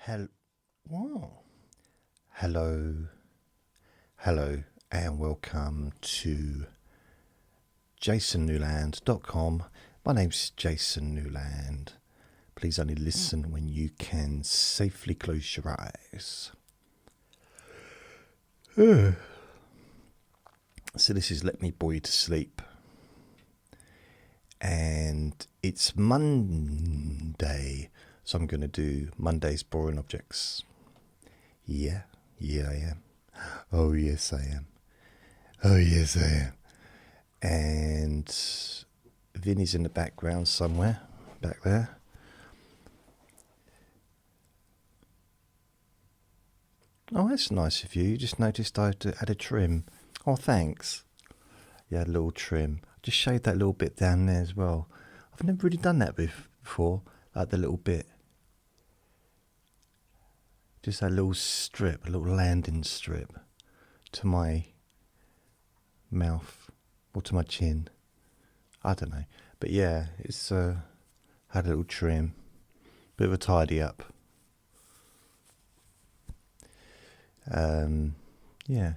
Hello, hello, hello, and welcome to jasonnewland.com. My name's Jason Newland. Please only listen when you can safely close your eyes. So this is Let Me Bore You to Sleep. And it's Monday, so I'm going to do Monday's Boring Objects. Yeah, I am. Oh, yes, I am. Oh, yes, I am. And Vinny's in the background somewhere, back there. Oh, that's nice of you. You just noticed I had a trim. Oh, thanks. Yeah, a little trim. Just shaved that little bit down there as well. I've never really done that before, like the little bit. Just that little strip, a little landing strip to my mouth or to my chin. I don't know. But yeah, it's had a little trim. Bit of a tidy up. Yeah.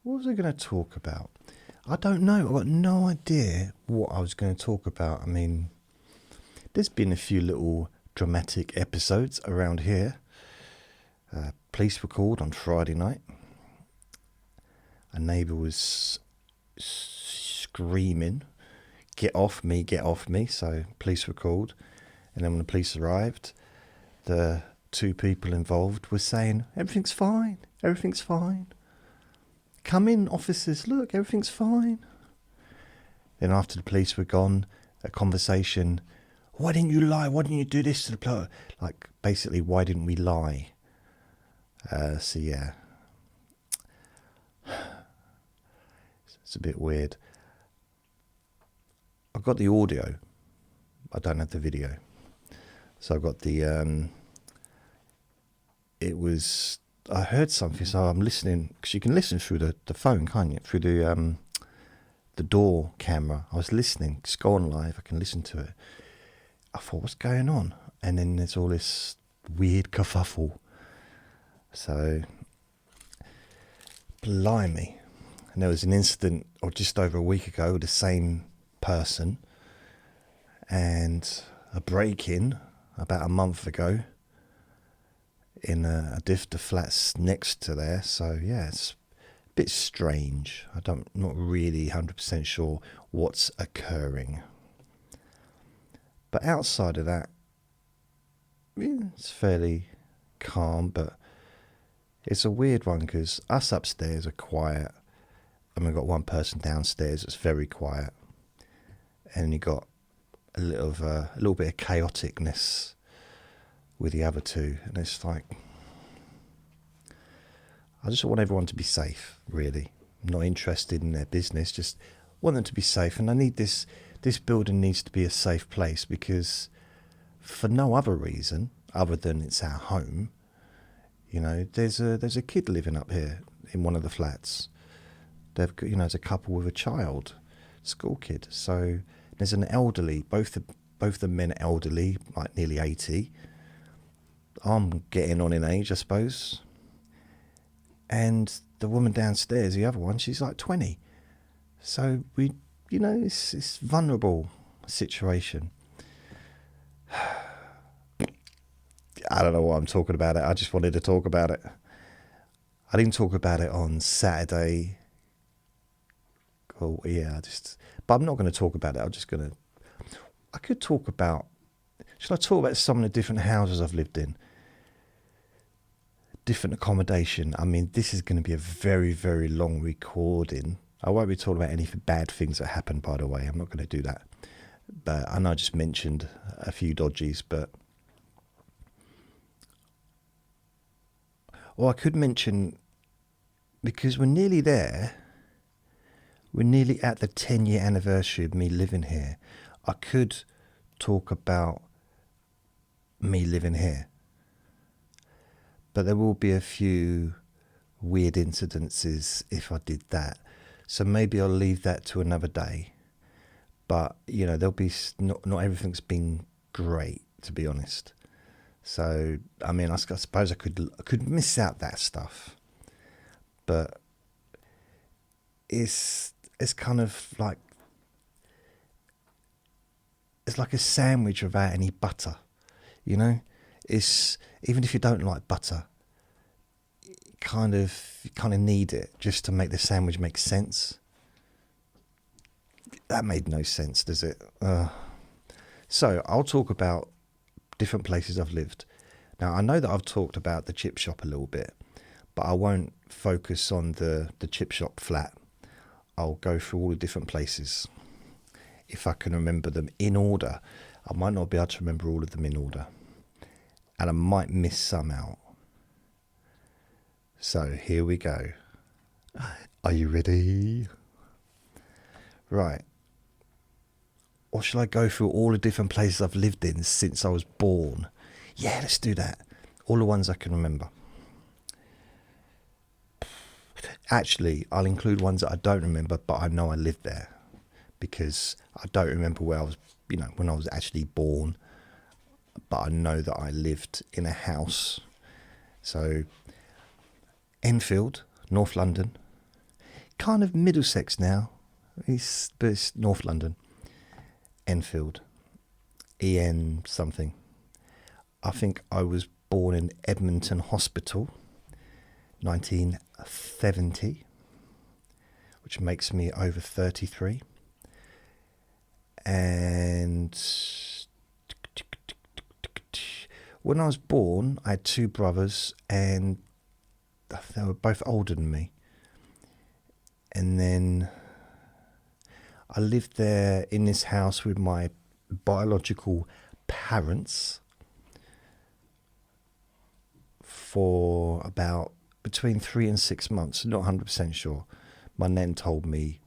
What was I going to talk about? I don't know. I've got no idea what I was going to talk about. I mean, there's been a few little dramatic episodes around here. Police were called on Friday night. A neighbour was screaming, get off me, get off me. So police were called. And then when the police arrived, the two people involved were saying, everything's fine, everything's fine. Come in, officers, look, everything's fine. Then after the police were gone, a conversation, why didn't you lie? Why didn't you do this to the police? Like, basically, why didn't we lie? So, yeah. It's a bit weird. I've got the audio. I don't have the video. So I've got the, I heard something, so I'm listening, because you can listen through the phone, can't you? Through the door camera. I was listening, just go on live, I can listen to it. I thought, what's going on? And then there's all this weird kerfuffle. So, blimey. And there was an incident, or just over a week ago, with the same person, and a break-in about a month ago in a diff of flats next to there. So yeah, it's a bit strange. Not really 100% sure what's occurring. But outside of that, yeah, it's fairly calm, but it's a weird one because us upstairs are quiet and we've got one person downstairs that's very quiet, and you got a little bit of chaoticness with the other two, and it's like, I just want everyone to be safe, really. I'm not interested in their business, just want them to be safe. And I need this building needs to be a safe place, because for no other reason other than it's our home, you know, there's a kid living up here in one of the flats. They've got, there's a couple with a child, school kid. So there's an elderly, both the men are elderly, like nearly 80. I'm getting on in age, I suppose. And the woman downstairs, the other one, she's like 20. So it's vulnerable situation. I don't know what I'm talking about it. I just wanted to talk about it. I didn't talk about it on Saturday. Oh yeah, but I'm not going to talk about it. I could talk about, should I talk about some of the different houses I've lived in? Different accommodation. I mean, this is going to be a very, very long recording. I won't be talking about any bad things that happened, by the way. I'm not going to do that. But I know I just mentioned a few dodgies, but... Well, I could mention, because we're nearly there, we're nearly at the 10-year anniversary of me living here. I could talk about me living here. But there will be a few weird incidences if I did that. So maybe I'll leave that to another day. But there'll be not everything's been great, to be honest. So I mean, I suppose I could miss out that stuff, but it's kind of like it's like a sandwich without any butter. It's even if you don't like butter, you kind of need it just to make the sandwich make sense. That made no sense, does it? So I'll talk about different places I've lived. Now I know that I've talked about the chip shop a little bit, but I won't focus on the chip shop flat. I'll go through all the different places if I can remember them in order. I might not be able to remember all of them in order, and I might miss some out. So here we go. Are you ready? Right. Or shall I go through all the different places I've lived in since I was born? Yeah, let's do that. All the ones I can remember. Actually, I'll include ones that I don't remember, but I know I lived there, because I don't remember where I was, when I was actually born, but I know that I lived in a house. So, Enfield, North London, kind of Middlesex now, but it's North London. Enfield, EN something. I think I was born in Edmonton Hospital, 1970, which makes me over 33. And when I was born, I had two brothers, and they were both older than me. And then I lived there in this house with my biological parents for about between 3 and 6 months. Not 100% sure. My nan told me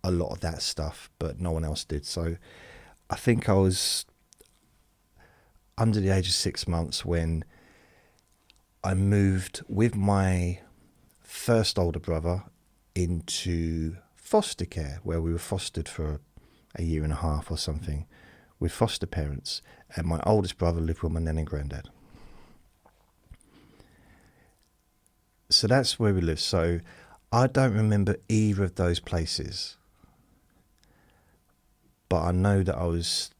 a lot of that stuff, but no one else did. So I think I was under the age of 6 months when I moved with my first older brother into foster care, where we were fostered for a year and a half or something with foster parents, and my oldest brother lived with my nan and granddad. So that's where we lived. So I don't remember either of those places, but I know that I was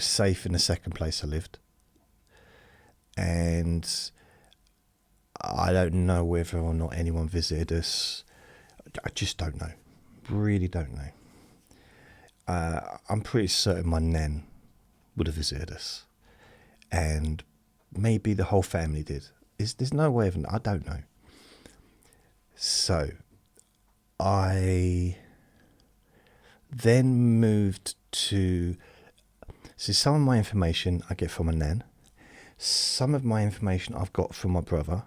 safe in the second place I lived, and I don't know whether or not anyone visited us. I just don't know. Really don't know. I'm pretty certain my nan would have visited us, and maybe the whole family did. There's no way of, I don't know. So I then moved to, so some of my information I get from my nan. Some of my information I've got from my brother,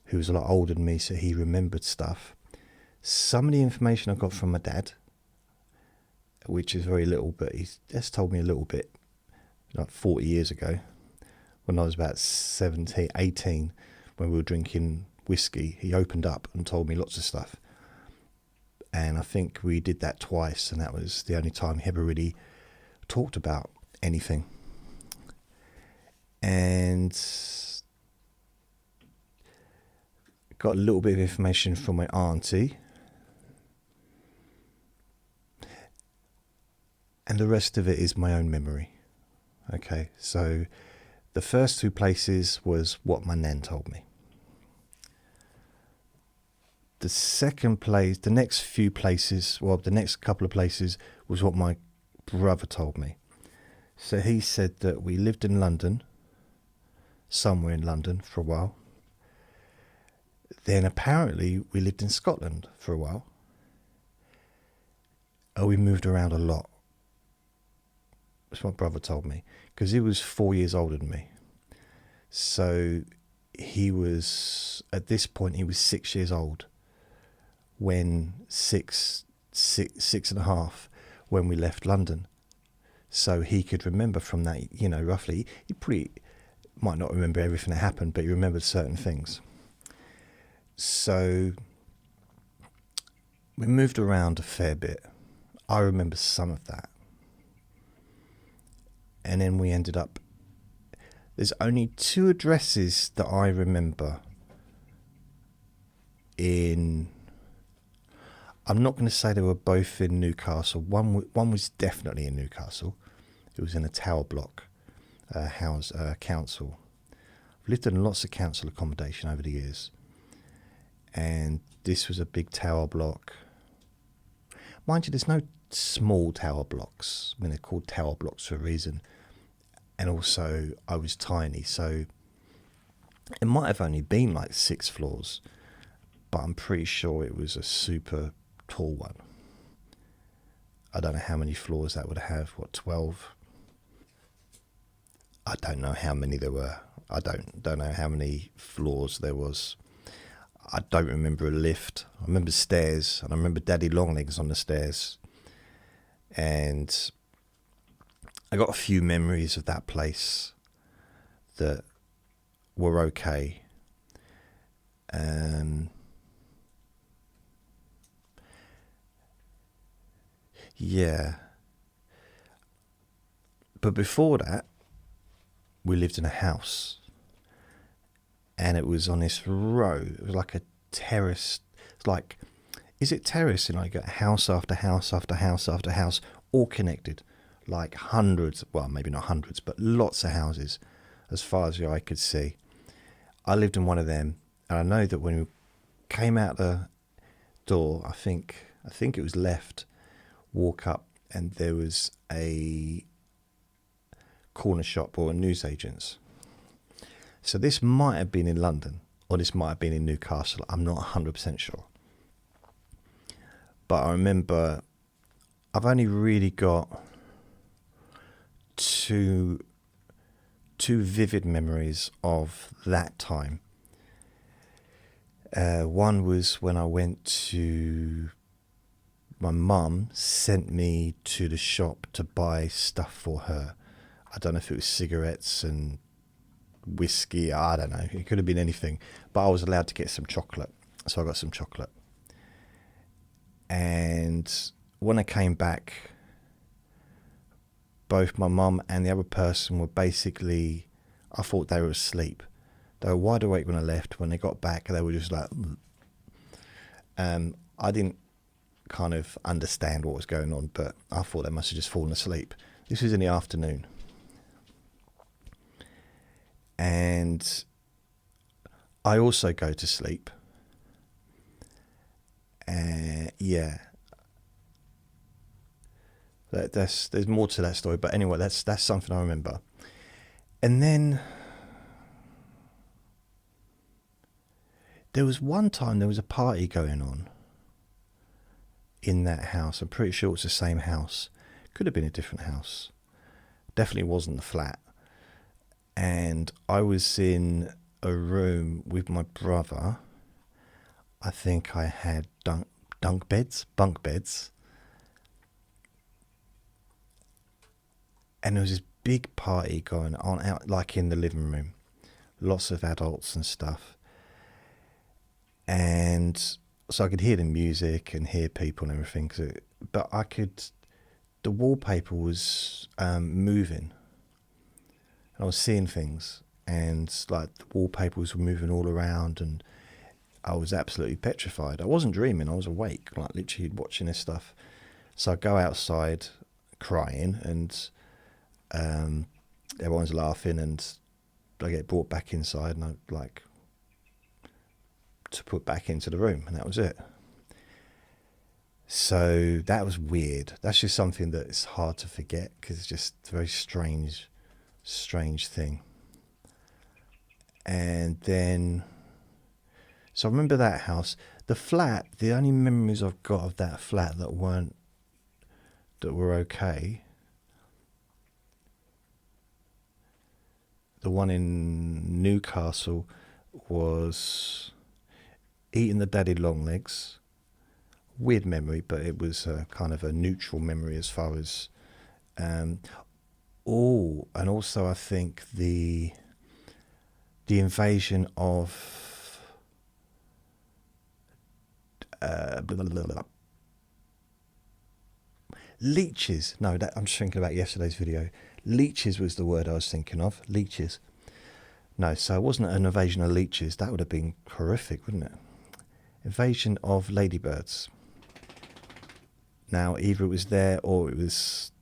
who was a lot older than me, so he remembered stuff. Some of the information I got from my dad, which is very little, but he's just told me a little bit, like 40 years ago, when I was about 17, 18, when we were drinking whiskey. He opened up and told me lots of stuff. And I think we did that twice, and that was the only time he ever really talked about anything. And got a little bit of information from my auntie. And the rest of it is my own memory. Okay, so the first two places was what my nan told me. The second place, the next few places, well, the next couple of places was what my brother told me. So he said that we lived in London, somewhere in London for a while. Then apparently we lived in Scotland for a while. Oh, we moved around a lot. That's what my brother told me, because he was 4 years older than me. So he was, at this point, he was 6 years old when six and a half when we left London. So he could remember from that, roughly. He might not remember everything that happened, but he remembered certain things. So we moved around a fair bit. I remember some of that. And then we ended up, there's only 2 addresses that I remember in, I'm not going to say they were both in Newcastle. One was definitely in Newcastle. It was in a tower block council. I've lived in lots of council accommodation over the years, and this was a big tower block. Mind you, there's no small tower blocks. I mean, they're called tower blocks for a reason. And also, I was tiny, so it might have only been like 6 floors, but I'm pretty sure it was a super tall one. I don't know how many floors that would have. What, 12? I don't know how many there were. I don't know how many floors there was. I don't remember a lift. I remember stairs, and I remember Daddy Longlegs on the stairs. And I got a few memories of that place that were okay. Yeah. But before that, we lived in a house. And it was on this row. It was like a terrace. It's like, is it terrace? You know, you got house after house after house after house, all connected. Like hundreds, well, maybe not hundreds, but lots of houses as far as the eye could see. I lived in one of them, and I know that when we came out the door, I think it was left, walk up, and there was a corner shop or a newsagent's. So this might have been in London, or this might have been in Newcastle. I'm not 100% sure. But I remember I've only really got two vivid memories of that time. One was when I went to, my mum sent me to the shop to buy stuff for her. I don't know if it was cigarettes and whiskey, I don't know, it could have been anything, but I was allowed to get some chocolate, so I got some chocolate. And when I came back, both my mum and the other person were basically, I thought they were asleep. They were wide awake when I left. When they got back, they were just like, I didn't kind of understand what was going on, but I thought they must have just fallen asleep. This was in the afternoon. And I also go to sleep. Yeah. There's more to that story, but anyway, that's something I remember. And then there was one time there was a party going on in that house. I'm pretty sure it was the same house. Could have been a different house. Definitely wasn't the flat. And I was in a room with my brother. I think I had bunk beds. And there was this big party going on out, like in the living room. Lots of adults and stuff. And so I could hear the music and hear people and everything. But the wallpaper was moving. I was seeing things, and like the wallpapers were moving all around, and I was absolutely petrified. I wasn't dreaming, I was awake, like literally watching this stuff. So I go outside crying, and everyone's laughing, and I get brought back inside, and I like to put back into the room, and that was it. So that was weird. That's just something that is hard to forget, because it's just a very strange thing. And then, so I remember that house. The flat, the only memories I've got of that flat that were okay, the one in Newcastle, was eating the Daddy Longlegs. Weird memory, but it was kind of a neutral memory as far as and also I think the invasion of Leeches. No, that I'm just thinking about yesterday's video. Leeches was the word I was thinking of. Leeches. No, so it wasn't an invasion of leeches. That would have been horrific, wouldn't it? Invasion of ladybirds. Now, either it was there or it was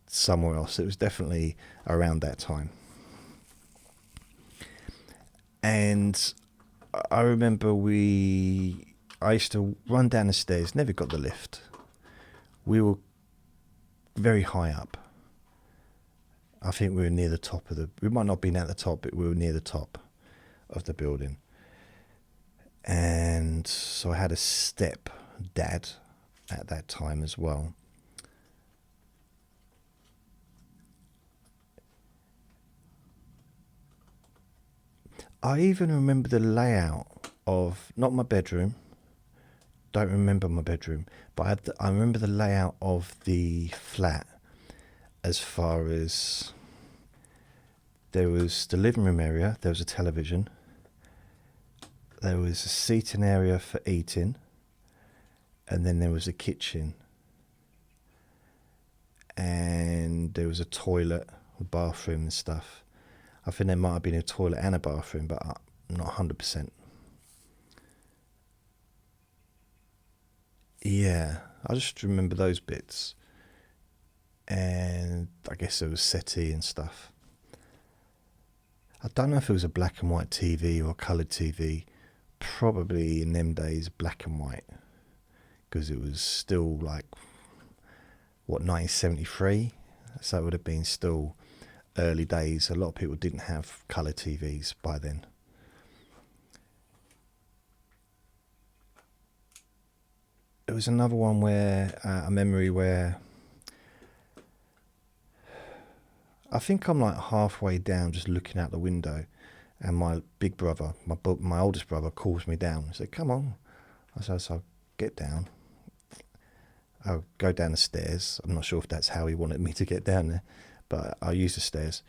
somewhere else. It was definitely around that time. And I remember I used to run down the stairs, never got the lift. We were very high up. I think we were near the top we might not have been at the top, but we were near the top of the building. And so I had a step dad at that time as well. I even remember the layout of, not my bedroom, don't remember my bedroom, but I remember the layout of the flat, as far as there was the living room area, there was a television, there was a seating area for eating, and then there was a kitchen, and there was a toilet, a bathroom and stuff. I think there might have been a toilet and a bathroom, but I'm not 100%. Yeah, I just remember those bits. And I guess there was settee and stuff. I don't know if it was a black and white TV or a coloured TV. Probably in them days, black and white. Because it was still like, 1973? So it would have been still early days. A lot of people didn't have colour TVs by then. There was another one where, a memory where, I think I'm like halfway down just looking out the window, and my big brother, my oldest brother, calls me down. He said, come on. I said, so I'll get down. I'll go down the stairs. I'm not sure if that's how he wanted me to get down there, but I used the stairs.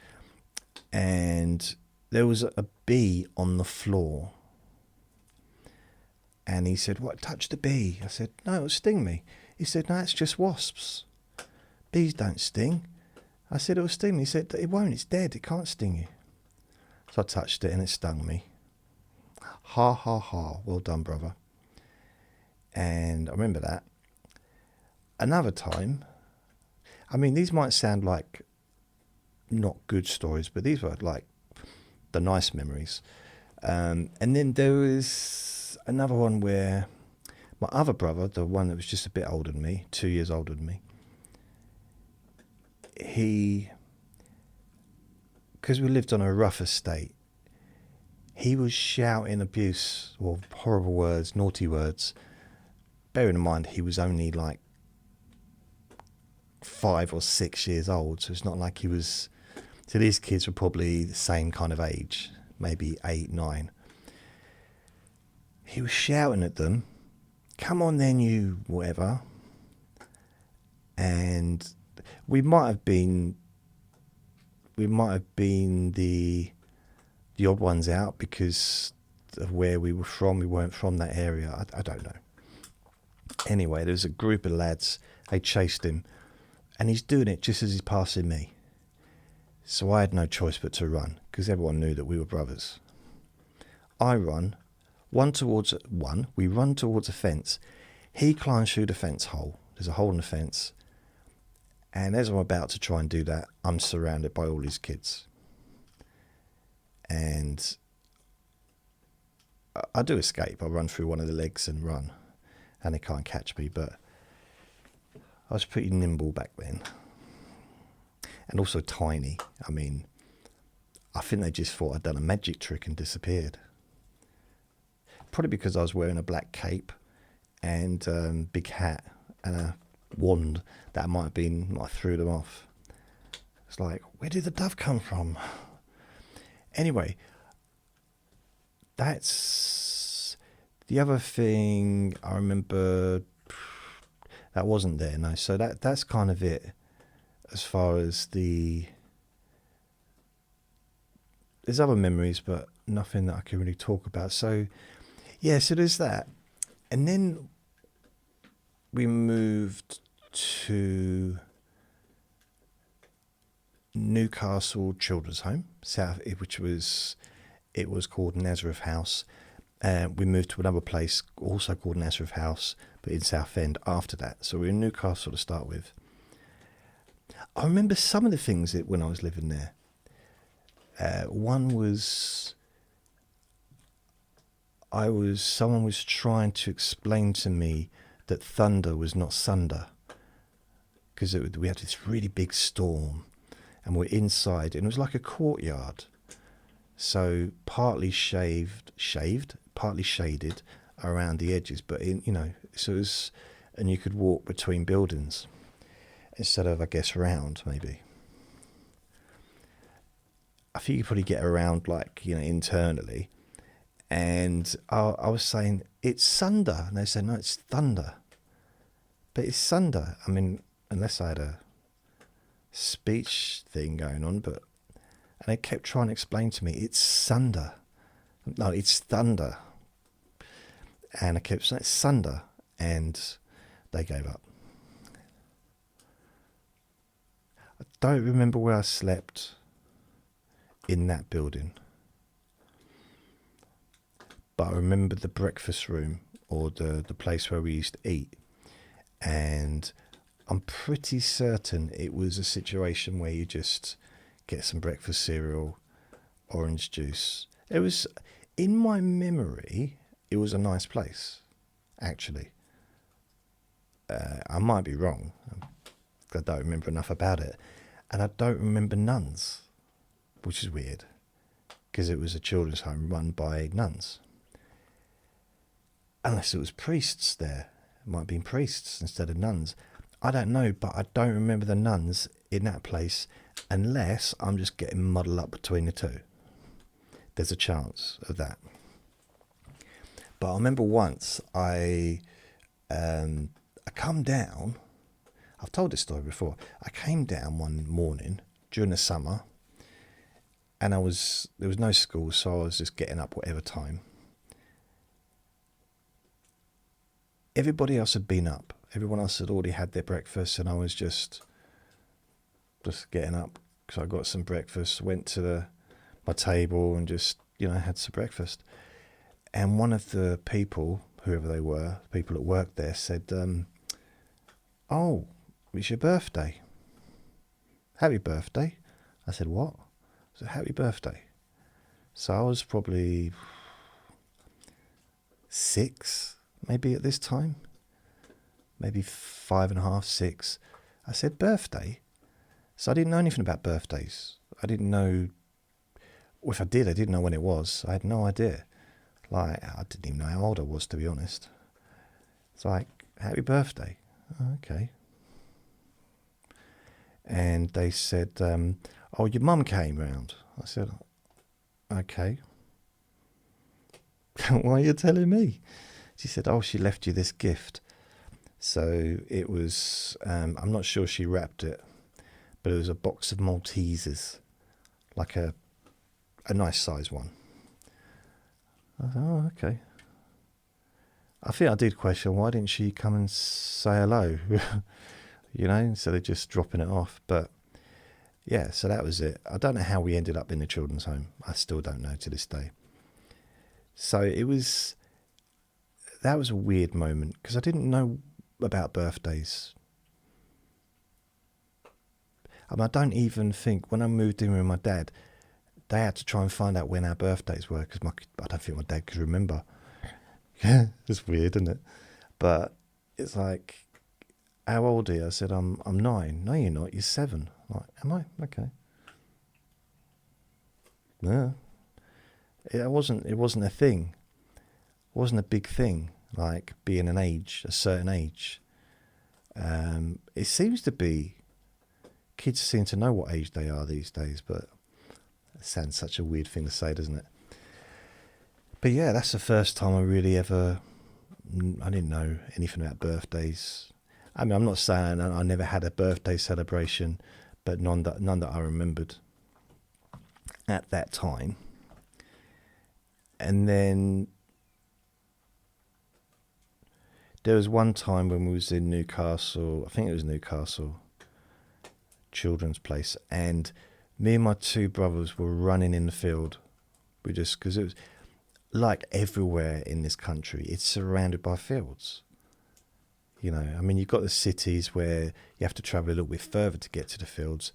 And there was a bee on the floor. And he said, what, touch the bee? I said, no, it'll sting me. He said, no, it's just wasps. Bees don't sting. I said, it'll sting me. He said, it won't, it's dead, it can't sting you. So I touched it and it stung me. Ha, ha, ha, well done, brother. And I remember that. Another time, I mean, these might sound like not good stories, but these were like the nice memories. And then there was another one where my other brother, the one that was just a bit older than me, 2 years older than me, because we lived on a rough estate, he was shouting abuse or horrible words, naughty words. Bearing in mind he was only like 5 or 6 years old, so it's not like he was. So these kids were probably the same kind of age, maybe 8, 9. He was shouting at them, come on then, you whatever. And we might have been the odd ones out because of where we were from. We weren't from that area. I don't know. Anyway, there was a group of lads. They chased him, and he's doing it just as he's passing me. So I had no choice but to run because everyone knew that we were brothers. I run, we run towards a fence. He climbs through the fence hole. There's a hole in the fence. And as I'm about to try and do that, I'm surrounded by all these kids. And I do escape. I run through one of the legs and run. And they can't catch me, but I was pretty nimble back then. And also tiny. I mean, I think they just thought I'd done a magic trick and disappeared. Probably because I was wearing a black cape and big hat and a wand. That might have been, I threw them off. It's like, where did the dove come from? Anyway, that's the other thing I remember. That wasn't there, no. So that's kind of it as far as there's other memories, but nothing that I can really talk about. So yeah, so there's that. And then we moved to Newcastle Children's Home, it was called Nazareth House. We moved to another place also called Nazareth House, but in Southend after that. So we were in Newcastle to start with. I remember some of the things when I was living there. One was someone was trying to explain to me that thunder was not sunder, because we had this really big storm, and we're inside, and it was like a courtyard, so partly shaved, partly shaded around the edges, but so it was, and you could walk between buildings instead of, I guess, round maybe. I think you probably get around internally. And I was saying, it's sunder. And they said, no, it's thunder. But it's sunder. I mean, unless I had a speech thing going on, and they kept trying to explain to me, it's sunder. No, it's thunder. And I kept saying, it's sunder. And they gave up. I don't remember where I slept in that building. But I remember the breakfast room, or the place where we used to eat. And I'm pretty certain it was a situation where you just get some breakfast cereal, orange juice. It was, in my memory, it was a nice place, actually. I might be wrong. I don't remember enough about it. And I don't remember nuns, which is weird, because it was a children's home run by nuns. Unless it was priests there. It might have been priests instead of nuns. I don't know, but I don't remember the nuns in that place, unless I'm just getting muddled up between the two. There's a chance of that. But I remember once I come down. I've told this story before. I came down one morning during the summer, and there was no school, so I was just getting up whatever time. Everybody else had been up. Everyone else had already had their breakfast, and I was just getting up because I got some breakfast, went to my table and just, had some breakfast. And one of the people, whoever they were, people at work there, said, oh, it's your birthday. Happy birthday. I said, what? I said, happy birthday. So I was probably 6, maybe at this time, maybe 5.5, 6. I said, birthday? So I didn't know anything about birthdays. I didn't know, or if I did, I didn't know when it was. I had no idea. I didn't even know how old I was, to be honest. It's like, happy birthday. Oh, okay. And they said, oh, your mum came round. I said, okay. Why are you telling me? She said, oh, she left you this gift. So it was, I'm not sure she wrapped it, but it was a box of Maltesers, like a nice size one. I thought, oh, okay. I think I did question, why didn't she come and say hello? Instead of just dropping it off. But yeah, so that was it. I don't know how we ended up in the children's home. I still don't know to this day. So that was a weird moment, because I didn't know about birthdays. I don't even think, when I moved in with my dad, they had to try and find out when our birthdays were, because I don't think my dad could remember. Yeah, it's weird, isn't it? But it's like, how old are you? I said, I'm 9. No, you're not. You're 7. Like, am I? Okay. No. It wasn't a thing. It wasn't a big thing, like being a certain age. It seems to be, kids seem to know what age they are these days, but it sounds such a weird thing to say, doesn't it? But yeah, that's the first time I really I didn't know anything about birthdays. I mean, I'm not saying I never had a birthday celebration, but none that I remembered at that time. And then There was one time when we was in Newcastle, I think it was Newcastle, children's place, and me and my two brothers were running in the field. We just, because it was like everywhere in this country, it's surrounded by fields. You know, I mean, you've got the cities where you have to travel a little bit further to get to the fields,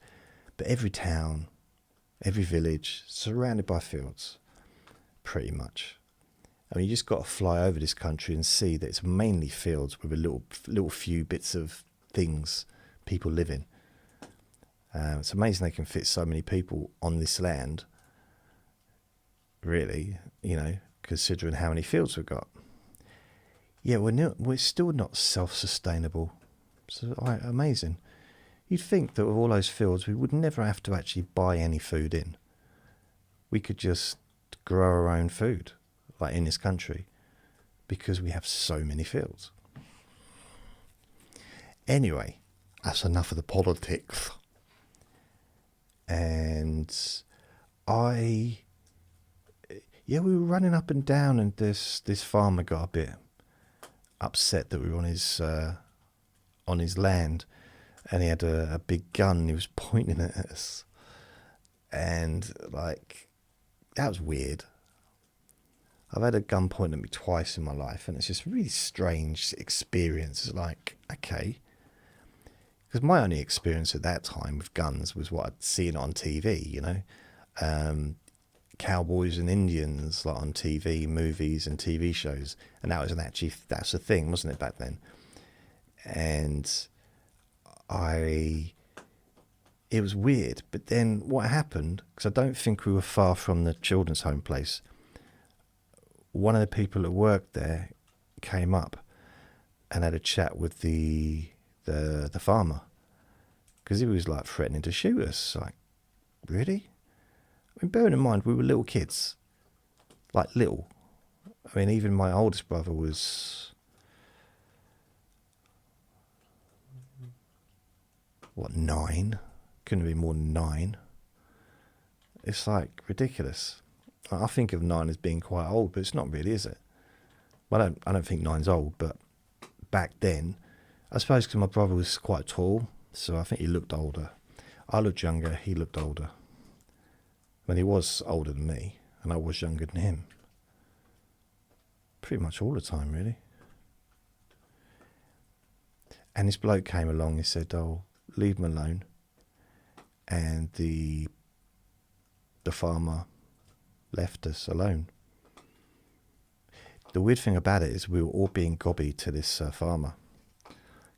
but every town, every village, surrounded by fields, pretty much. I mean, you just got to fly over this country and see that it's mainly fields with a little few bits of things people live in. It's amazing they can fit so many people on this land, really, you know, considering how many fields we've got. Yeah, we're still not self-sustainable. So amazing. You'd think that with all those fields, we would never have to actually buy any food in. We could just grow our own food, like in this country, because we have so many fields. Anyway, that's enough of the politics. And we were running up and down, and this farmer got a bit upset that we were on his land, and he had a big gun. He was pointing at us, and like, that was weird. I've had a gun pointed at me twice in my life, and it's just a really strange experience. It's like, okay, because my only experience at that time with guns was what I'd seen on TV, you know, cowboys and Indians, like on TV, movies and TV shows, and that's the thing, wasn't it, back then? And it was weird. But then what happened, because I don't think we were far from the children's home place, one of the people that worked there came up and had a chat with the farmer, because he was like threatening to shoot us. Like, really? I mean, bearing in mind, we were little kids, like little. I mean, even my oldest brother was, 9? Couldn't have been more than 9. It's like ridiculous. I think of 9 as being quite old, but it's not really, is it? Well, I don't think 9's old, but back then, I suppose because my brother was quite tall, so I think he looked older. I looked younger, he looked older. When he was older than me, and I was younger than him. Pretty much all the time, really. And this bloke came along, he said, "Oh, leave him alone." And the farmer left us alone. The weird thing about it is we were all being gobby to this farmer.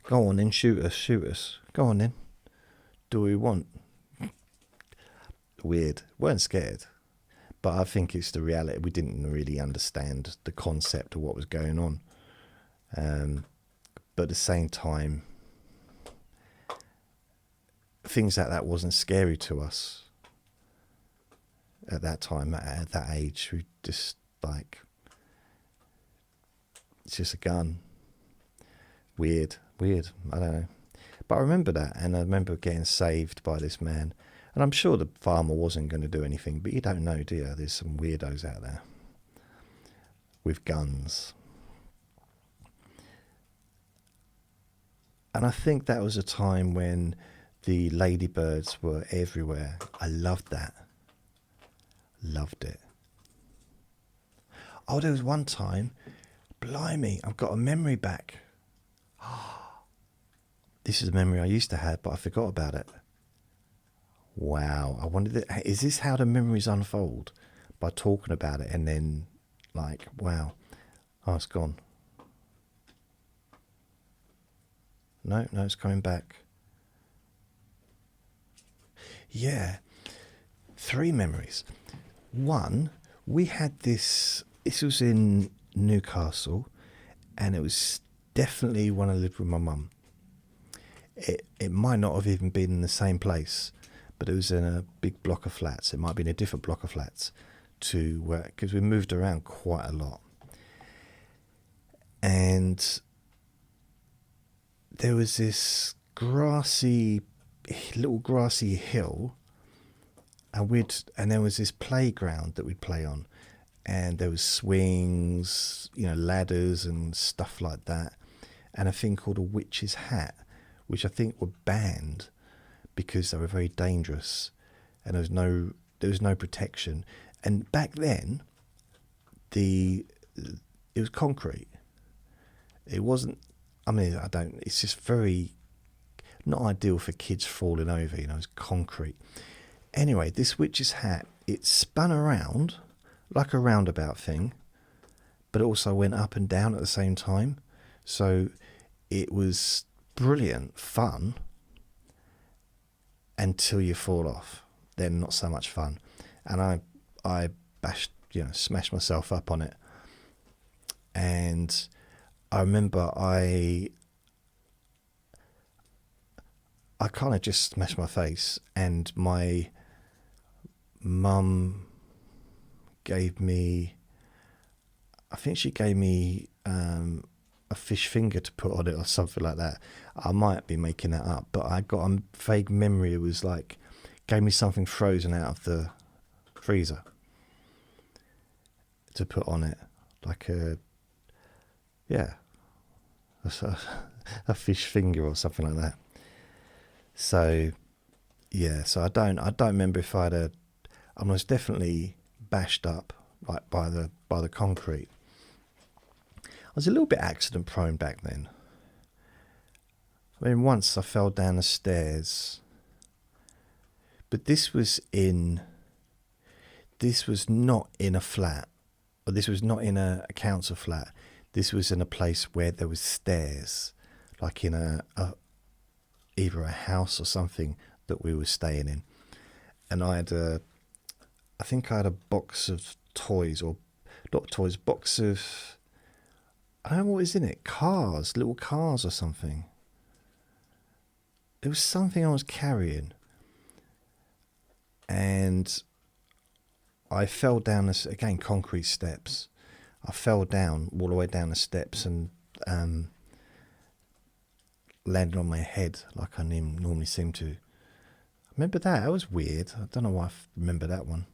"Go on then, shoot us. Go on then. Do what we want." Weird. Weren't scared. But I think it's the reality. We didn't really understand the concept of what was going on. But at the same time, things like that wasn't scary to us. At that time, at that age, we just like, it's just a gun. Weird. I don't know. But I remember that, and I remember getting saved by this man. And I'm sure the farmer wasn't going to do anything, but you don't know, do you? There's some weirdos out there with guns. And I think that was a time when the ladybirds were everywhere. I loved that. Loved it. Oh, there was one time, blimey, I've got a memory back. This is a memory I used to have, but I forgot about it. Wow, I wondered, is this how the memories unfold? By talking about it and then, like, wow, oh, it's gone. No, it's coming back. Yeah, 3 memories. One, we had this was in Newcastle, and it was definitely when I lived with my mum. It might not have even been in the same place, but it was in a big block of flats. It might have been a different block of flats to where, because we moved around quite a lot. And there was this little grassy hill, and there was this playground that we'd play on, and there was swings, ladders and stuff like that. and a thing called a witch's hat, which I think were banned because they were very dangerous, and there was no protection. And back then, it was concrete. It wasn't. I mean, It's just very not ideal for kids falling over. It's concrete. Anyway, this witch's hat, it spun around like a roundabout thing, but it also went up and down at the same time. So it was brilliant fun until you fall off. Then not so much fun. And I smashed myself up on it. And I remember I kind of just smashed my face, and my mum gave me, I think she gave me a fish finger to put on it or something like that. I might be making that up, but I got a vague memory. It was like, gave me something frozen out of the freezer to put on it, like a fish finger or something like that. So I don't remember if I was definitely bashed up like by the concrete. I was a little bit accident prone back then. I mean, once I fell down the stairs, but this was not in a flat, or this was not in a council flat. This was in a place where there was stairs, like in either a house or something that we were staying in. And I think I had a box of toys, or not toys, box of, I don't know what was in it, little cars or something. It was something I was carrying. And I fell down this, again, concrete steps. I fell down all the way down the steps and landed on my head like I normally seem to. Remember that? That was weird. I don't know why I remember that one.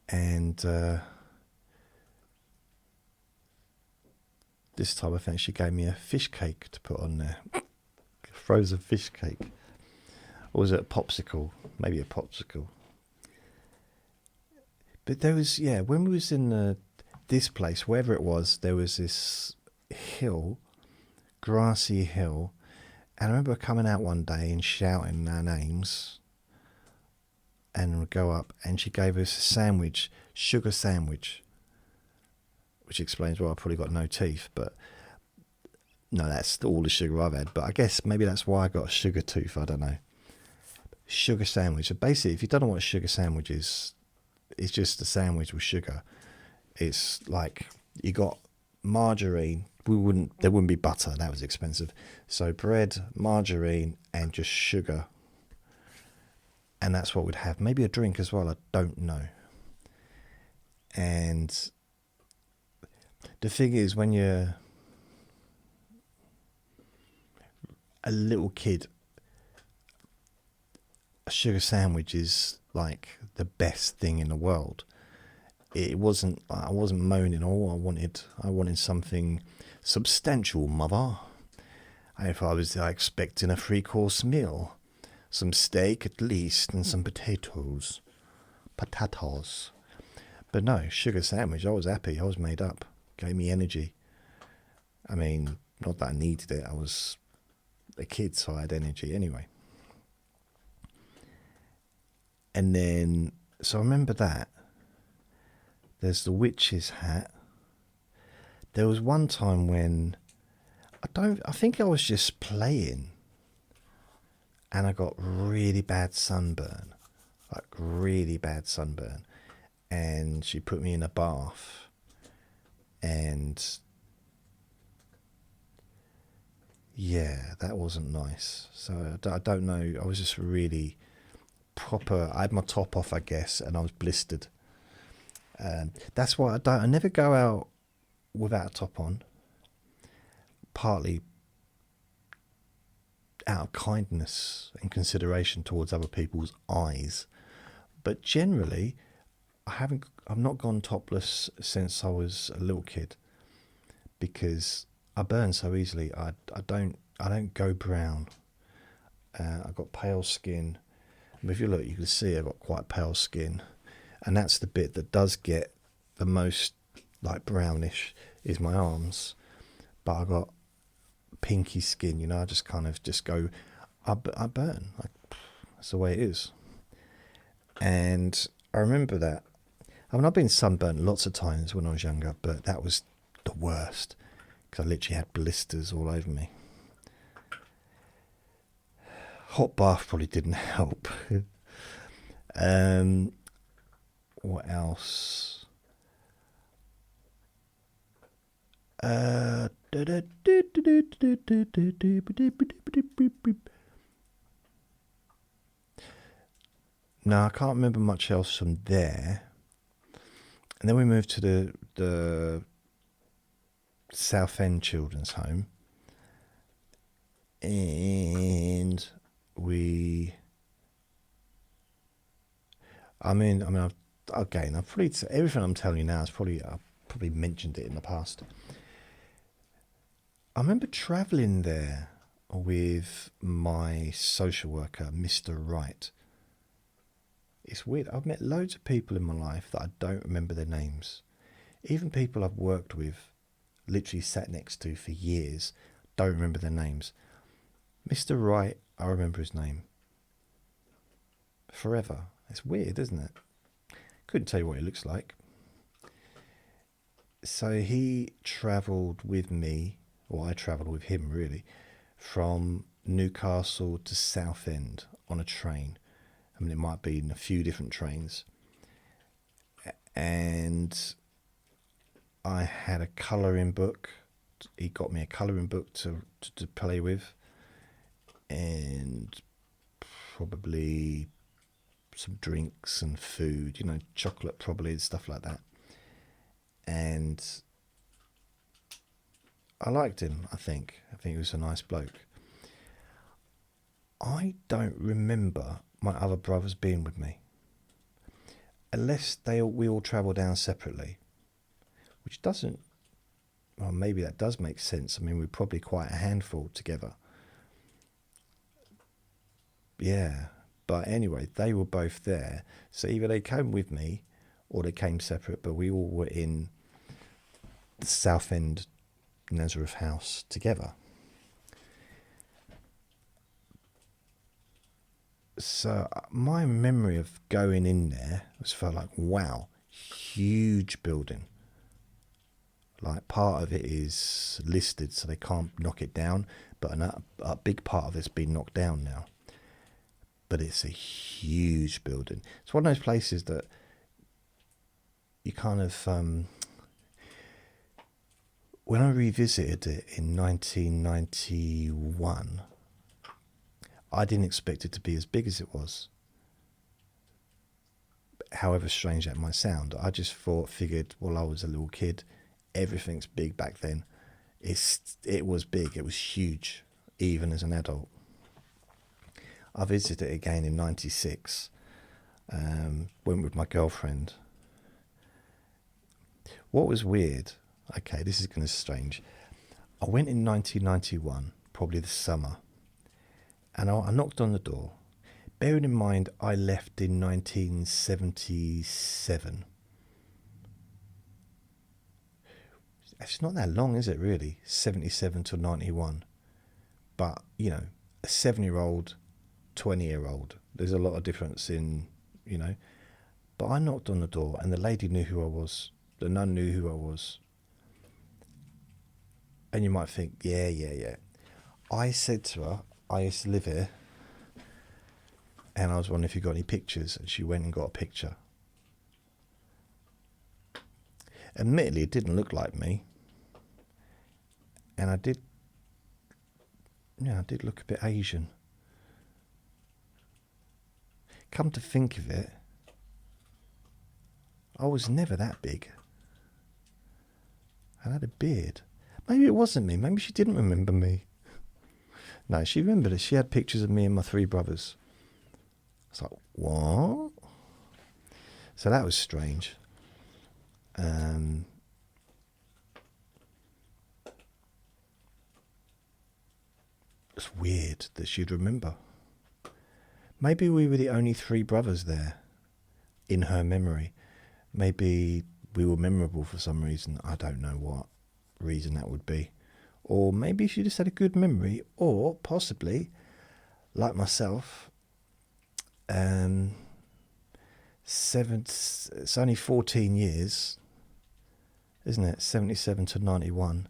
And this time I think she gave me a fish cake to put on there. Frozen fish cake. Or was it a popsicle? Maybe a popsicle. But there was, when we was in this place, wherever it was, there was this hill, grassy hill. And I remember coming out one day and shouting our names. And we'd go up, and she gave us a sandwich, sugar sandwich. Which explains why I probably got no teeth, but no, that's all the sugar I've had. But I guess maybe that's why I got a sugar tooth, I don't know. Sugar sandwich. So basically, if you don't know what a sugar sandwich is, it's just a sandwich with sugar. It's like you got margarine. There wouldn't be butter. That was expensive. So bread, margarine, and just sugar. And that's what we'd have. Maybe a drink as well. I don't know. And the thing is, when you're a little kid, a sugar sandwich is like the best thing in the world. I wasn't moaning, I wanted something substantial, mother. If I was expecting a 3-course meal, some steak at least, and some potatoes. But no, sugar sandwich, I was happy, I was made up. Gave me energy. I mean, not that I needed it, I was a kid, so I had energy anyway. And then, so I remember that. There's the witch's hat. There was one time when I think I was just playing, and I got really bad sunburn, and she put me in a bath, and yeah, that wasn't nice. So I don't know, I was just really proper. I had my top off, I guess, and I was blistered. That's why I never go out without a top on, partly out of kindness and consideration towards other people's eyes, but generally I've not gone topless since I was a little kid, because I burn so easily. I don't go brown. I've got pale skin. If you look, you can see I've got quite pale skin, and that's the bit that does get the most like brownish is my arms. But I got pinky skin. You know, I just kind of just go. I burn. That's the way it is. And I remember that. I mean, I've been sunburnt lots of times when I was younger, but that was the worst because I literally had blisters all over me. Hot bath probably didn't help. What else? No, I can't remember much else from there. And then we moved to the Southend Children's Home, and I've probably everything I'm telling you now is I've probably mentioned it in the past. I remember travelling there with my social worker, Mr. Wright. It's weird. I've met loads of people in my life that I don't remember their names. Even people I've worked with, literally sat next to for years, don't remember their names. Mr. Wright, I remember his name. Forever. It's weird, isn't it? Couldn't tell you what he looks like. So he travelled with me, or I travelled with him really, from Newcastle to Southend on a train. I mean, it might be in a few different trains. And I had a colouring book. He got me a colouring book to play with. And probably some drinks and food, chocolate probably and stuff like that. And I liked him, I think. I think he was a nice bloke. I don't remember my other brothers being with me. Unless we all travel down separately. Which doesn't... Well, maybe that does make sense. I mean, we're probably quite a handful together. Yeah. But anyway, they were both there. So either they came with me or they came separate. But we all were in the Southend Nazareth house together. So my memory of going in there felt like, wow, huge building. Like part of it is listed, so they can't knock it down, but a big part of it's been knocked down now. But it's a huge building. It's one of those places that you kind of... when I revisited it in 1991... I didn't expect it to be as big as it was. However strange that might sound, I just figured, well, I was a little kid. Everything's big back then. It was big. It was huge, even as an adult. I visited it again in 96. Went with my girlfriend. What was weird, okay, this is kind of strange. I went in 1991, probably the summer. And I knocked on the door. Bearing in mind, I left in 1977. It's not that long, is it, really? 77 to 91. But, a 7-year-old, 20-year-old. There's a lot of difference in, But I knocked on the door, and the lady knew who I was. The nun knew who I was. And you might think, yeah. I said to her, I used to live here, and I was wondering if you got any pictures, and she went and got a picture. Admittedly, it didn't look like me, and I did look a bit Asian. Come to think of it, I was never that big. I had a beard. Maybe it wasn't me, maybe she didn't remember me. No, she remembered it. She had pictures of me and my 3 brothers. It's like, what? So that was strange. It's weird that she'd remember. Maybe we were the only three brothers there in her memory. Maybe we were memorable for some reason. I don't know what reason that would be. Or maybe she just had a good memory. Or possibly, like myself, it's only 14 years, isn't it? 77 to 91.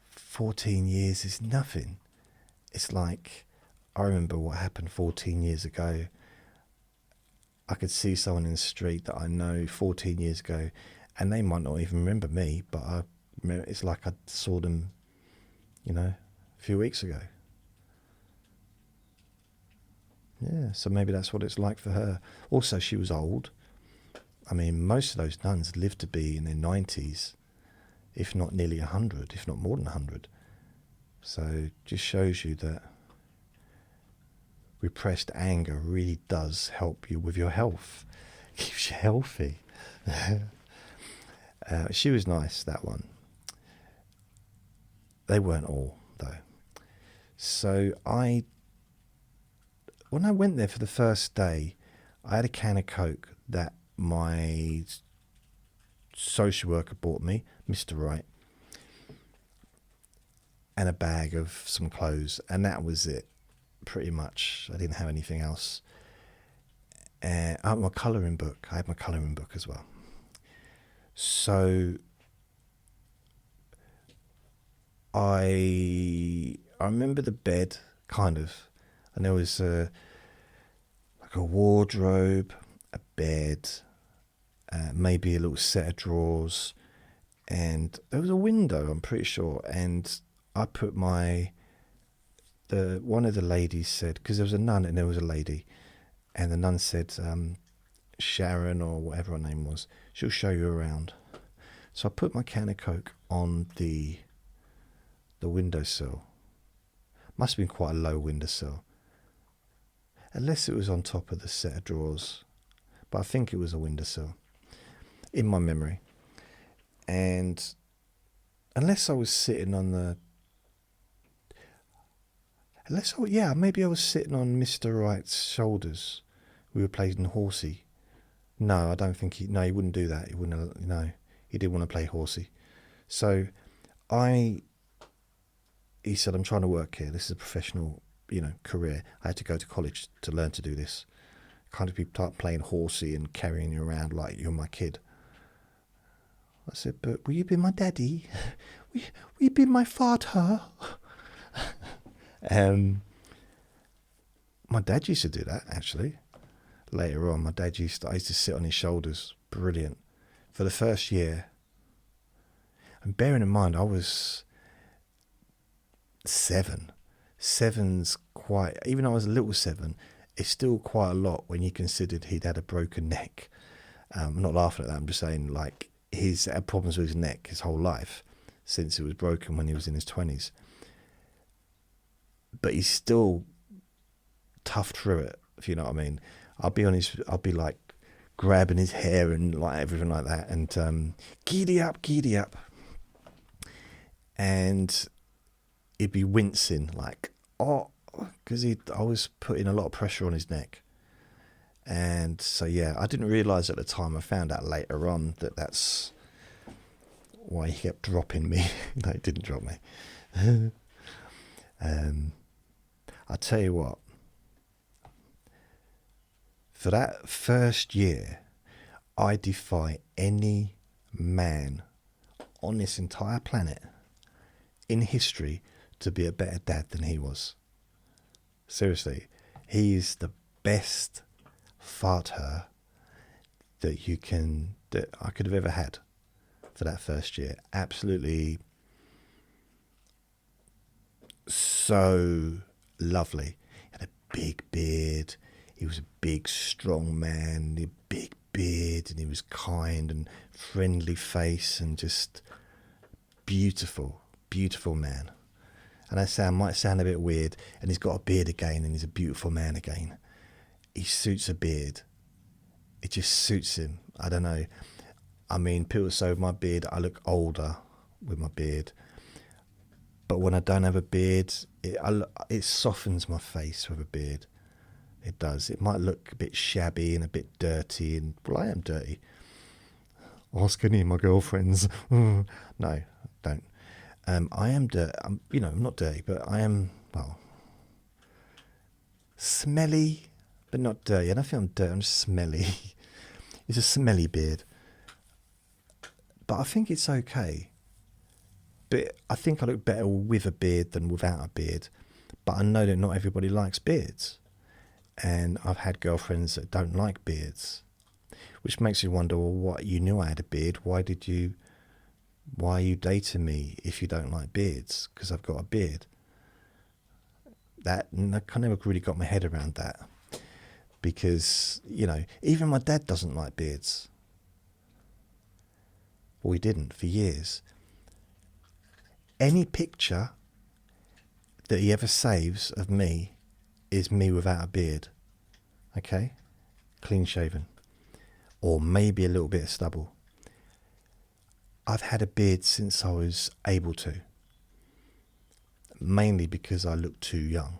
14 years is nothing. It's like, I remember what happened 14 years ago. I could see someone in the street that I know 14 years ago, and they might not even remember me, but it's like I saw them, a few weeks ago. Yeah, so maybe that's what it's like for her. Also, she was old. I mean, most of those nuns lived to be in their 90s, if not nearly 100, if not more than 100. So it just shows you that repressed anger really does help you with your health. Keeps you healthy. She was nice, that one. They weren't all, though. So when I went there for the first day, I had a can of Coke that my social worker bought me, Mr. Wright, and a bag of some clothes, and that was it, pretty much. I didn't have anything else. I had my colouring book. As well. So I remember the bed, kind of, and there was like a wardrobe, a bed, maybe a little set of drawers, and there was a window, I'm pretty sure. And I put one of the ladies said, because there was a nun and there was a lady, and the nun said, Sharon or whatever her name was, she'll show you around. So I put my can of Coke on the windowsill. Must have been quite a low windowsill, unless it was on top of the set of drawers, but I think it was a windowsill in my memory. And unless I was sitting on maybe I was sitting on Mr. Wright's shoulders. We were playing horsey. No, I don't think he wouldn't do that. He didn't want to play horsey. So he said, I'm trying to work here. This is a professional, career. I had to go to college to learn to do this. Kind of be playing horsey and carrying you around like you're my kid. I said, but will you be my daddy? Will you be my father? My dad used to do that, actually. Later on, I used to sit on his shoulders. Brilliant. For the first year. And bearing in mind, I was 7. Seven's quite, even though I was a little 7, it's still quite a lot when you considered he'd had a broken neck. I'm not laughing at that, I'm just saying, like, he's had problems with his neck his whole life, since it was broken when he was in his 20s. But he's still toughed through it, if you know what I mean. I'll be like grabbing his hair and like everything like that, and giddy up. And he'd be wincing, like, because I was putting a lot of pressure on his neck. And so, yeah, I didn't realise at the time. I found out later on that that's why he kept dropping me. No, he didn't drop me. I'll tell you what, for that first year, I defy any man on this entire planet in history to be a better dad than he was. Seriously, he's the best father that I could have ever had for that first year. Absolutely so lovely. He had a big beard. He was a big, strong man. A big beard, and he was kind and friendly face, and just beautiful, beautiful man. And that might sound a bit weird. And he's got a beard again, and he's a beautiful man again. He suits a beard. It just suits him. I don't know. I mean, people say with my beard, I look older with my beard. But when I don't have a beard, it softens my face with a beard. It does. It might look a bit shabby and a bit dirty, and well, I am dirty. Ask any of my girlfriends. No, don't. I am dirty. I'm not dirty, but I am, well, smelly, but not dirty. I don't think I'm dirty. I'm just smelly. It's a smelly beard. But I think it's okay. But I think I look better with a beard than without a beard. But I know that not everybody likes beards. And I've had girlfriends that don't like beards. Which makes me wonder, well, what, you knew I had a beard. Why are you dating me if you don't like beards? Because I've got a beard. I never really got my head around that. Because, even my dad doesn't like beards. Well, he didn't for years. Any picture that he ever saves of me is me without a beard. Okay? Clean shaven. Or maybe a little bit of stubble. I've had a beard since I was able to. Mainly because I looked too young.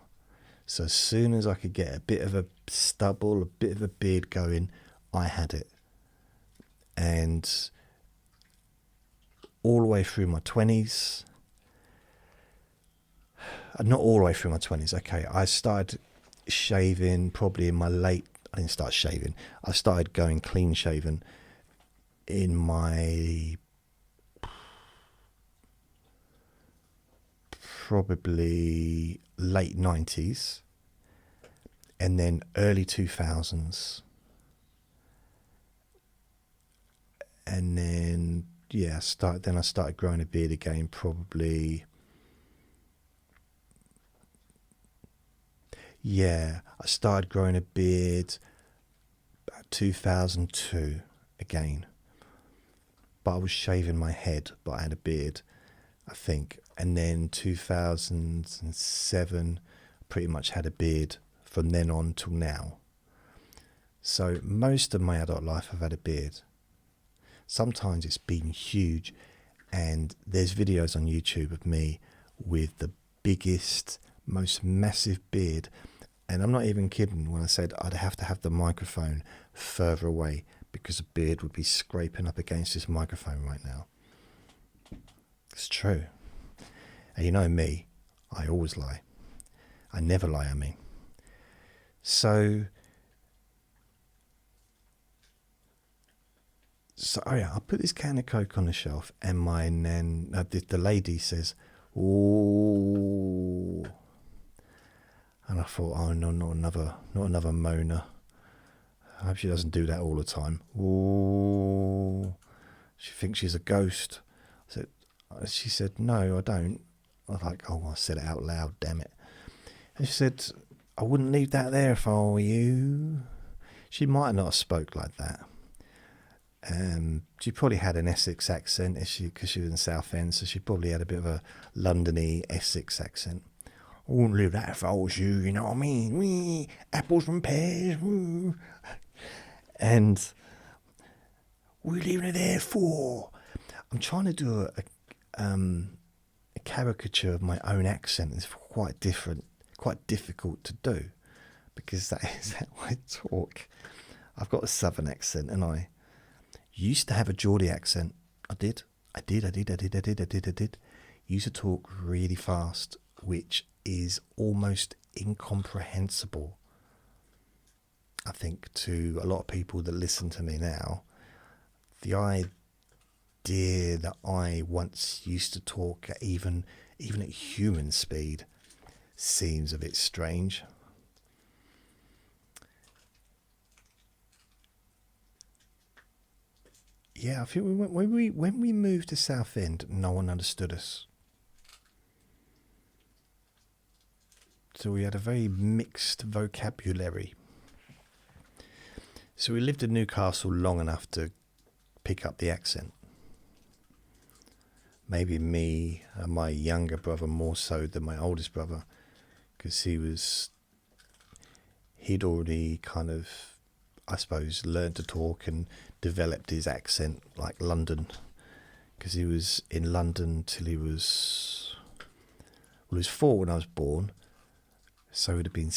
So as soon as I could get a bit of a stubble, a bit of a beard going, I had it. And all the way through my 20s, not all the way through my 20s, okay, I started shaving probably in my I didn't start shaving, I started going clean shaven in my probably late 90s and then early 2000s. And then, I started growing a beard again probably. I started growing a beard about 2002 again. But I was shaving my head, but I had a beard, I think. And then 2007, pretty much had a beard from then on till now. So most of my adult life I've had a beard. Sometimes it's been huge, and there's videos on YouTube of me with the biggest, most massive beard. And I'm not even kidding when I said I'd have to have the microphone further away because a beard would be scraping up against this microphone right now. It's true. And you know me, I always lie. I never lie, I mean. So I put this can of Coke on the shelf, and the lady says, "Ooh," and I thought, "Oh no, not another moaner. I hope she doesn't do that all the time." Ooh, she thinks she's a ghost. She said, "No, I don't." I was like, "Oh, I said it out loud, damn it." And she said, "I wouldn't leave that there if I were you." She might not have spoke like that. She probably had an Essex accent because she was in Southend, so she probably had a bit of a Londony Essex accent. "I wouldn't leave that if I was you, you know what I mean? Wee, apples from pears. Woo. And what are you leaving it there for?" I'm trying to do a caricature of my own accent. It's quite difficult to do because that is how I talk. I've got a southern accent, and I used to have a Geordie accent. I did. Used to talk really fast, which is almost incomprehensible, I think, to a lot of people that listen to me now. The idea that I once used to talk at even at human speed seems a bit strange. I think when we moved to Southend, no one understood us. So we had a very mixed vocabulary. So we lived in Newcastle long enough to pick up the accent. Maybe me and my younger brother more so than my oldest brother, because he'd already kind of, I suppose, learned to talk and developed his accent like London, because he was in London till he was Well, he was 4 when I was born, so it would have been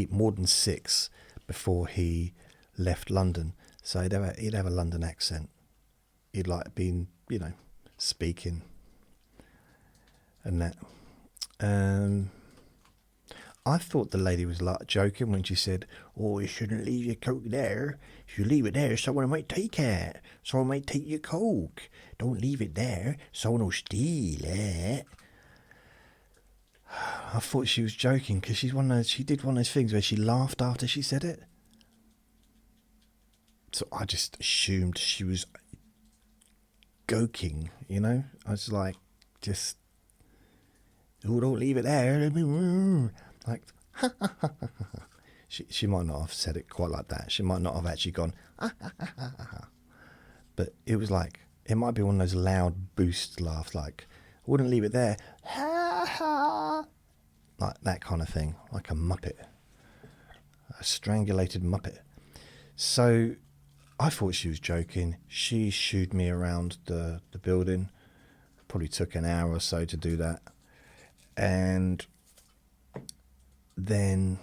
more than 6 before he left London. So he'd have a London accent. He'd like been, speaking and that. I thought the lady was like joking when she said, "Oh, you shouldn't leave your coke there. If you leave it there, someone might take it. Someone might take your coke. Don't leave it there. Someone will steal it." I thought she was joking because she did one of those things where she laughed after she said it. So I just assumed she was joking, I was like, just, "Oh, don't leave it there." Like, she might not have said it quite like that. She might not have actually gone, but it was like, it might be one of those loud boost laughs, like, "I wouldn't leave it there." Like that kind of thing, like a Muppet, a strangulated Muppet. So I thought she was joking. She shooed me around the building. Probably took an hour or so to do that. And then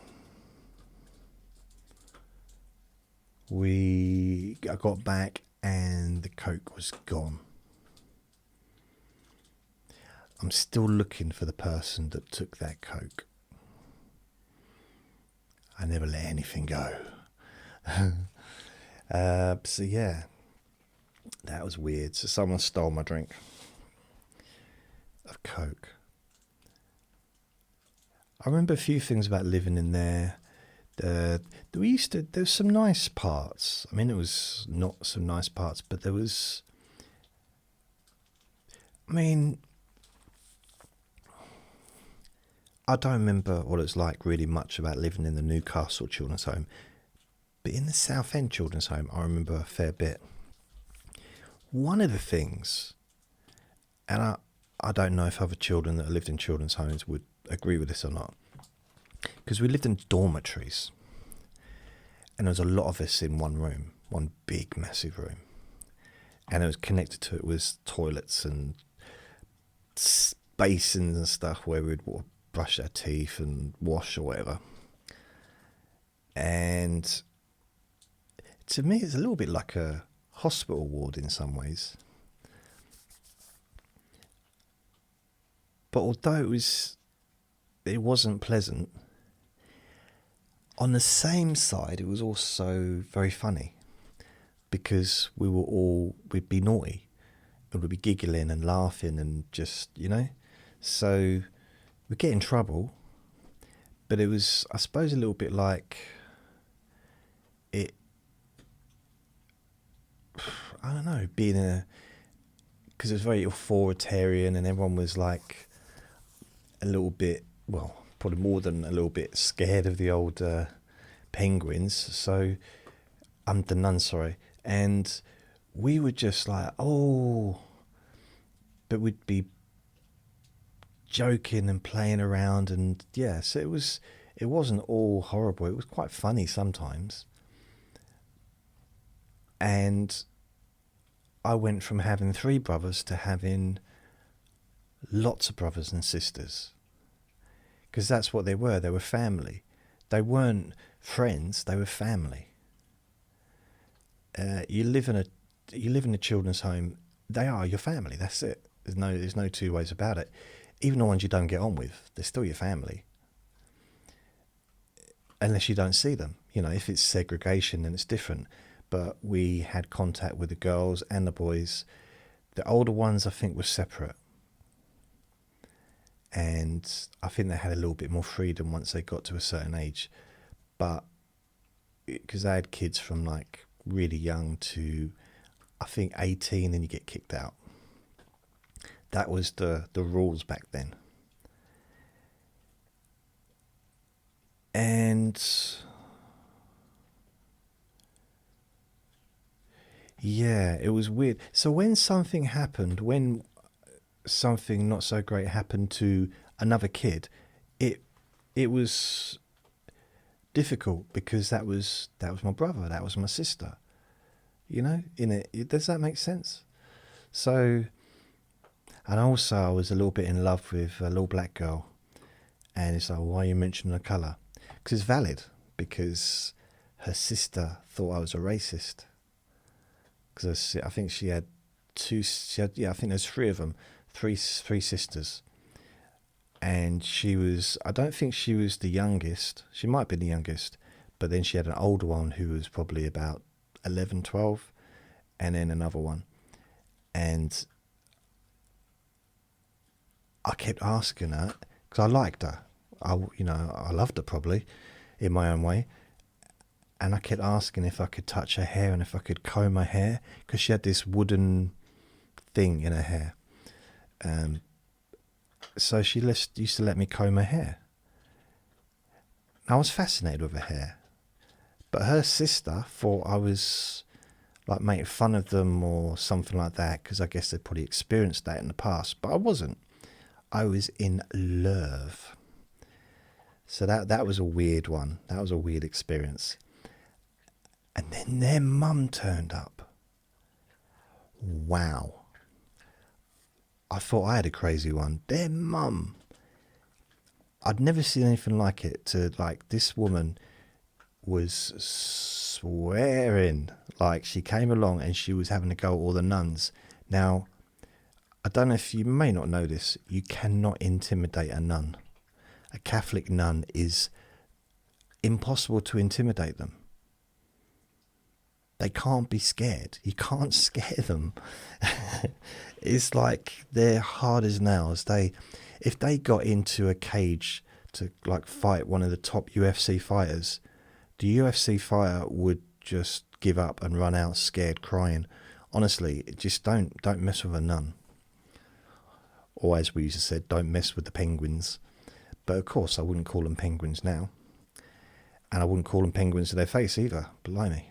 I got back and the coke was gone. I'm still looking for the person that took that coke. I never let anything go. So yeah, that was weird. So someone stole my drink of coke. I remember a few things about living in there. There's some nice parts. I mean, it was not some nice parts, but there was, I mean, I don't remember what it's like really much about living in the Newcastle children's home, but in the Southend children's home, I remember a fair bit. One of the things, and I don't know if other children that lived in children's homes would agree with this or not, because we lived in dormitories, and there was a lot of us in one room, one big massive room, and it was connected to it was toilets and basins and stuff where we'd brush our teeth and wash or whatever. And to me, it's a little bit like a hospital ward in some ways. But although it wasn't pleasant, on the same side, it was also very funny, because we'd be naughty, and we'd be giggling and laughing and just, so we'd get in trouble, but it was, I suppose, a little bit like it, I don't know, because it was very authoritarian and everyone was like a little bit, well, probably more than a little bit scared of the old penguins. So, the nuns, sorry. And we were just like, oh, but we'd be joking and playing around, and yeah, so it wasn't all horrible. It was quite funny sometimes. And I went from having 3 brothers to having lots of brothers and sisters, because that's what they were. They were family. They weren't friends. They were family. You live in a children's home. They are your family. That's it. There's no two ways about it. Even the ones you don't get on with, they're still your family, unless you don't see them. If it's segregation, then it's different. But we had contact with the girls and the boys. The older ones, I think, were separate. And I think they had a little bit more freedom once they got to a certain age. But because they had kids from like really young to, I think, 18, and you get kicked out. That was the rules back then. And yeah, it was weird. So when something happened, when something not so great happened to another kid, it was difficult, because that was my brother, that was my sister. Does that make sense? So And also, I was a little bit in love with a little black girl. And it's like, why are you mentioning the colour? Because it's valid. Because her sister thought I was a racist. Because I think she had I think there's three of them, three sisters. And I don't think she was the youngest. She might have been the youngest. But then she had an older one who was probably about 11, 12, and then another one. And I kept asking her, because I liked her. I loved her probably in my own way. And I kept asking if I could touch her hair and if I could comb her hair, because she had this wooden thing in her hair. So she used to let me comb her hair. I was fascinated with her hair. But her sister thought I was like making fun of them or something like that, because I guess they'd probably experienced that in the past. But I wasn't. I was in love. So that was a weird one. That was a weird experience. And then their mum turned up. Wow. I thought I had a crazy one. Their mum. I'd never seen anything like it. This woman was swearing. Like, she came along and she was having a go at all the nuns. Now, I don't know if you may not know this. You cannot intimidate a nun. A Catholic nun is impossible to intimidate them. They can't be scared. You can't scare them. It's like they're hard as nails. If they got into a cage to like fight one of the top UFC fighters, the UFC fighter would just give up and run out scared, crying. Honestly, just don't mess with a nun. Or as we used to say, don't mess with the penguins. But of course, I wouldn't call them penguins now. And I wouldn't call them penguins to their face either. Blimey.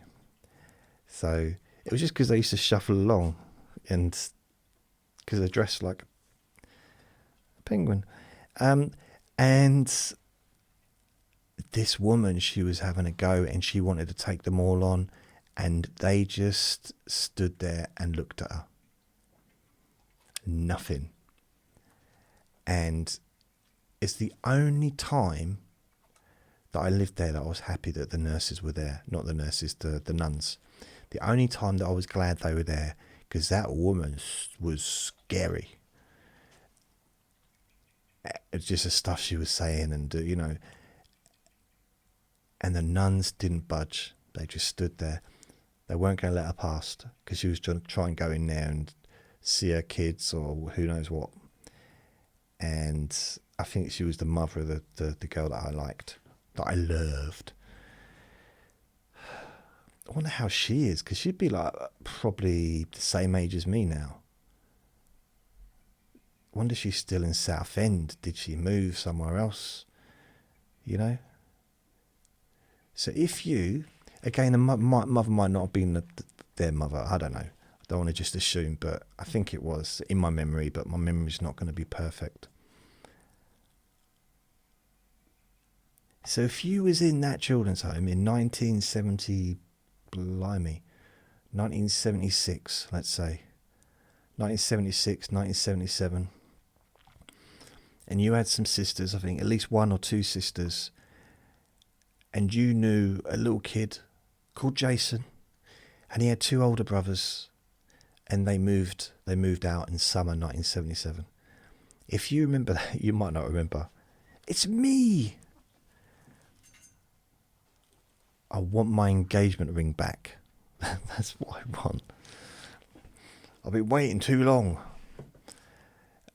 So it was just because they used to shuffle along, and because they're dressed like a penguin. And this woman, she was having a go and she wanted to take them all on, and they just stood there and looked at her. Nothing. And it's the only time that I lived there that I was happy that the nurses were there. Not the nurses, the nuns. The only time that I was glad they were there, because that woman was scary. It's just the stuff she was saying, and and the nuns didn't budge. They just stood there. They weren't going to let her past, because she was trying to try and go in there and see her kids or who knows what. And I think she was the mother of the girl that I liked, that I loved. I wonder how she is, because she'd be like probably the same age as me now. I wonder if she's still in Southend. Did she move somewhere else? So if you, again, the mother might not have been their mother. I don't know. I don't want to just assume, but I think it was in my memory, but my memory's not going to be perfect. So if you was in that children's home in 1976, let's say, 1976, 1977, and you had some sisters, I think at least one or two sisters, and you knew a little kid called Jason, and he had two older brothers, and they moved out in summer 1977. If you remember that, you might not remember. It's me. I want my engagement ring back. That's what I want. I've been waiting too long.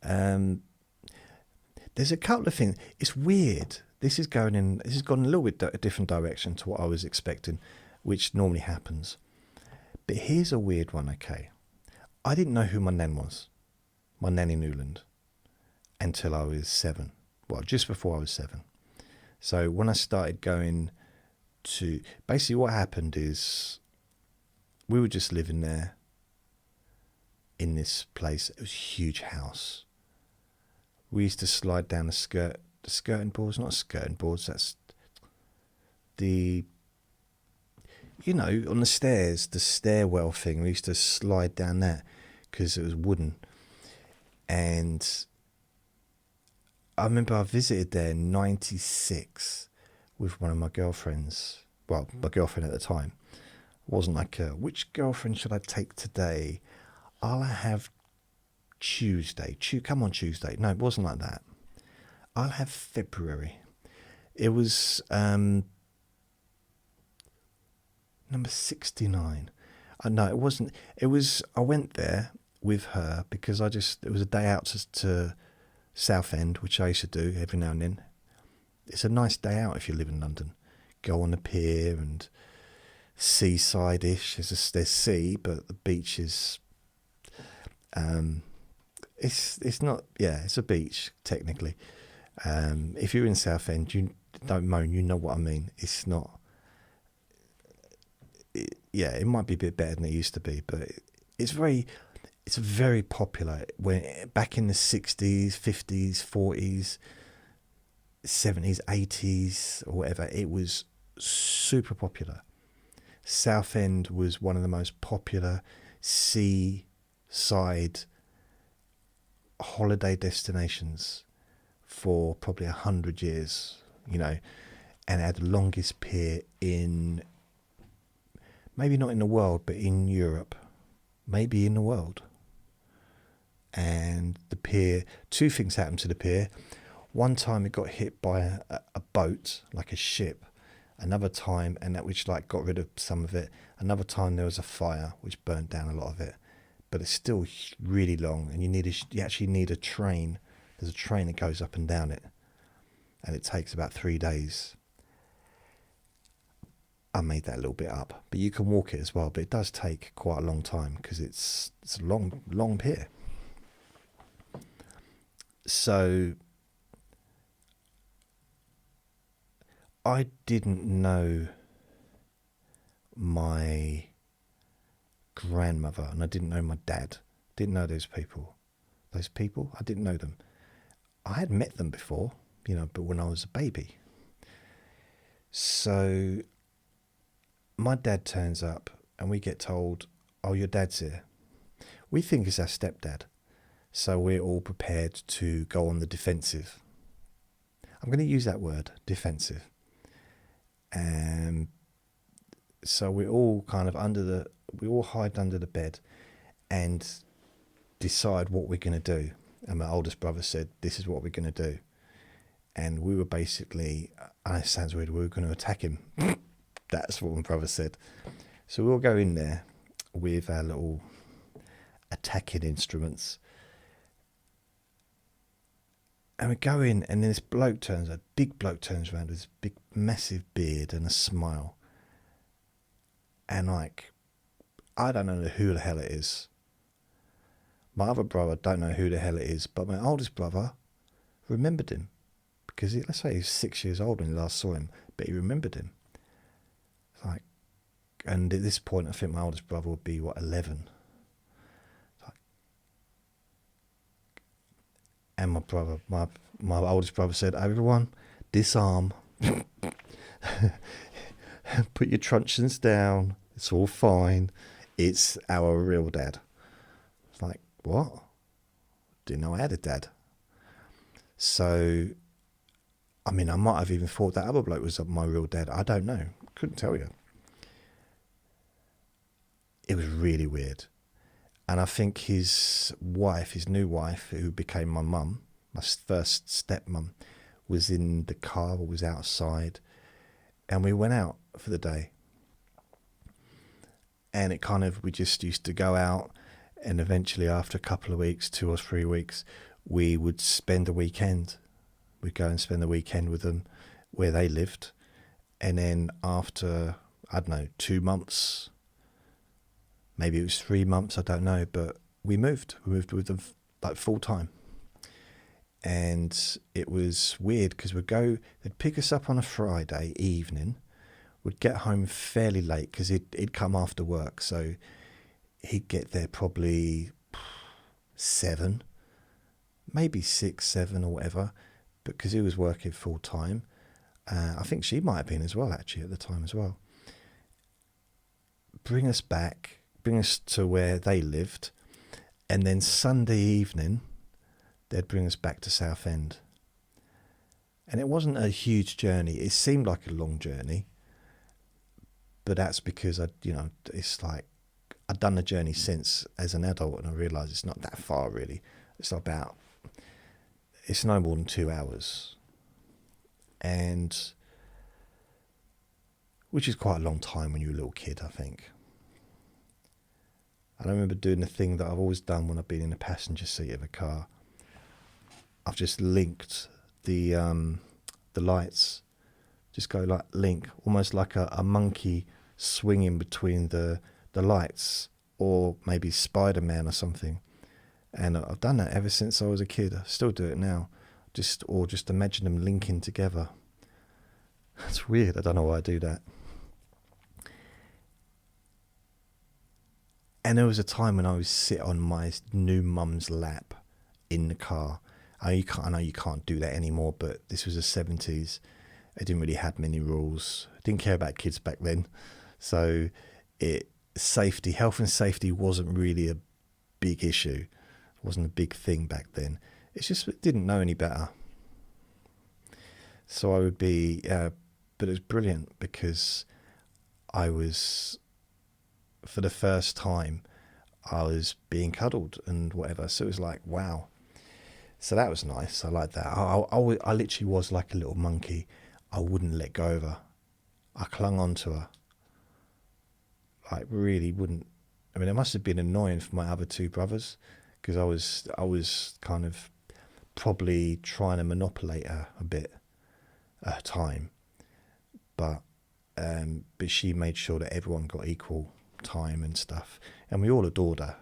There's a couple of things. It's weird. This has gone a little bit a different direction to what I was expecting, which normally happens. But here's a weird one, okay? I didn't know who my nan was, my nanny Newland, until I was 7. Well, just before I was 7. So when I started going to, basically what happened is we were just living there in this place. It was a huge house. We used to slide down the skirting boards, not skirting boards, that's the, on the stairs, the stairwell thing. We used to slide down that because it was wooden. And I remember I visited there in 96 with one of my girlfriends. Well, my girlfriend at the time. It wasn't like, which girlfriend should I take today? I'll have Tuesday. Come on Tuesday. No, it wasn't like that. I'll have February. It was number 69. No, it wasn't. It was, I went there with her because it was a day out to Southend, which I used to do every now and then. It's a nice day out if you live in London. Go on the pier and seaside-ish. There's sea, but the beach is... it's not... Yeah, it's a beach, technically. If you're in Southend, you don't moan, you know what I mean. It's not... it might be a bit better than it used to be, but it's very popular. When back in the 60s, 50s, 40s, 70s, 80s, or whatever, it was super popular. Southend was one of the most popular seaside holiday destinations for probably 100 years, and it had the longest pier in, maybe not in the world, but in Europe, maybe in the world. And the pier, two things happened to the pier. One time it got hit by a boat, like a ship. Another time, and that which got rid of some of it. Another time there was a fire which burnt down a lot of it. But it's still really long, and you actually need a train. There's a train that goes up and down it, and it takes about 3 days. I made that a little bit up, but you can walk it as well. But it does take quite a long time because it's a long pier. So I didn't know my grandmother, and I didn't know my dad. Didn't know those people. I didn't know them. I had met them before, but when I was a baby. So my dad turns up and we get told, oh, your dad's here. We think it's our stepdad. So we're all prepared to go on the defensive. I'm going to use that word, defensive. So we're all kind of we all hide under the bed and decide what we're going to do. And my oldest brother said, this is what we're going to do. And we were basically, it sounds weird, we were going to attack him. That's what my brother said. So we'll go in there with our little attacking instruments. And we go in, and then this big bloke turns around with this big, massive beard and a smile. And I don't know who the hell it is. My other brother don't know who the hell it is, but my oldest brother remembered him. Because let's say he's 6 years old when he last saw him, but he remembered him. And at this point, I think my oldest brother would be, 11? And my brother, my oldest brother said, everyone, disarm. Put your truncheons down. It's all fine. It's our real dad. It's like, what? Didn't know I had a dad. So, I might have even thought that other bloke was my real dad. I don't know. Couldn't tell you. It was really weird. And I think his new wife, who became my mum, my first stepmum, was in the car or was outside. And we went out for the day. And we just used to go out. And eventually, after a couple of weeks, 2 or 3 weeks, we would spend a weekend. We'd go and spend the weekend with them where they lived. And then after, 2 months, maybe it was 3 months, I don't know, but we moved. We moved with them full time. And it was weird because they'd pick us up on a Friday evening. We'd get home fairly late because he'd come after work. So he'd get there probably 7, maybe 6, 7 or whatever, because he was working full time. I think she might have been as well, actually, at the time as well. Bring us to where they lived. And then Sunday evening, they'd bring us back to Southend. And it wasn't a huge journey. It seemed like a long journey, but that's because it's like I'd done the journey since as an adult, and I realised it's not that far really. It's no more than 2 hours, and which is quite a long time when you're a little kid, I think. I remember doing the thing that I've always done when I've been in the passenger seat of a car. I've just linked the lights, just go like link, almost like a monkey swinging between the lights, or maybe Spider-Man or something. And I've done that ever since I was a kid. I still do it now. Just imagine them linking together. That's weird. I don't know why I do that. And there was a time when I would sit on my new mum's lap in the car. I know you can't do that anymore, but this was the 70s. They didn't really have many rules. Didn't care about kids back then. So health and safety wasn't really a big issue. It wasn't a big thing back then. It's just didn't know any better. So I would be, but it was brilliant because I was, for the first time, I was being cuddled and whatever. So it was like, wow. So that was nice. I like that. I literally was like a little monkey. I wouldn't let go of her. I clung on to her. Like really wouldn't. I mean, it must have been annoying for my other two brothers because I was kind of probably trying to manipulate her a bit at a time. But she made sure that everyone got equal time and stuff, and we all adored her.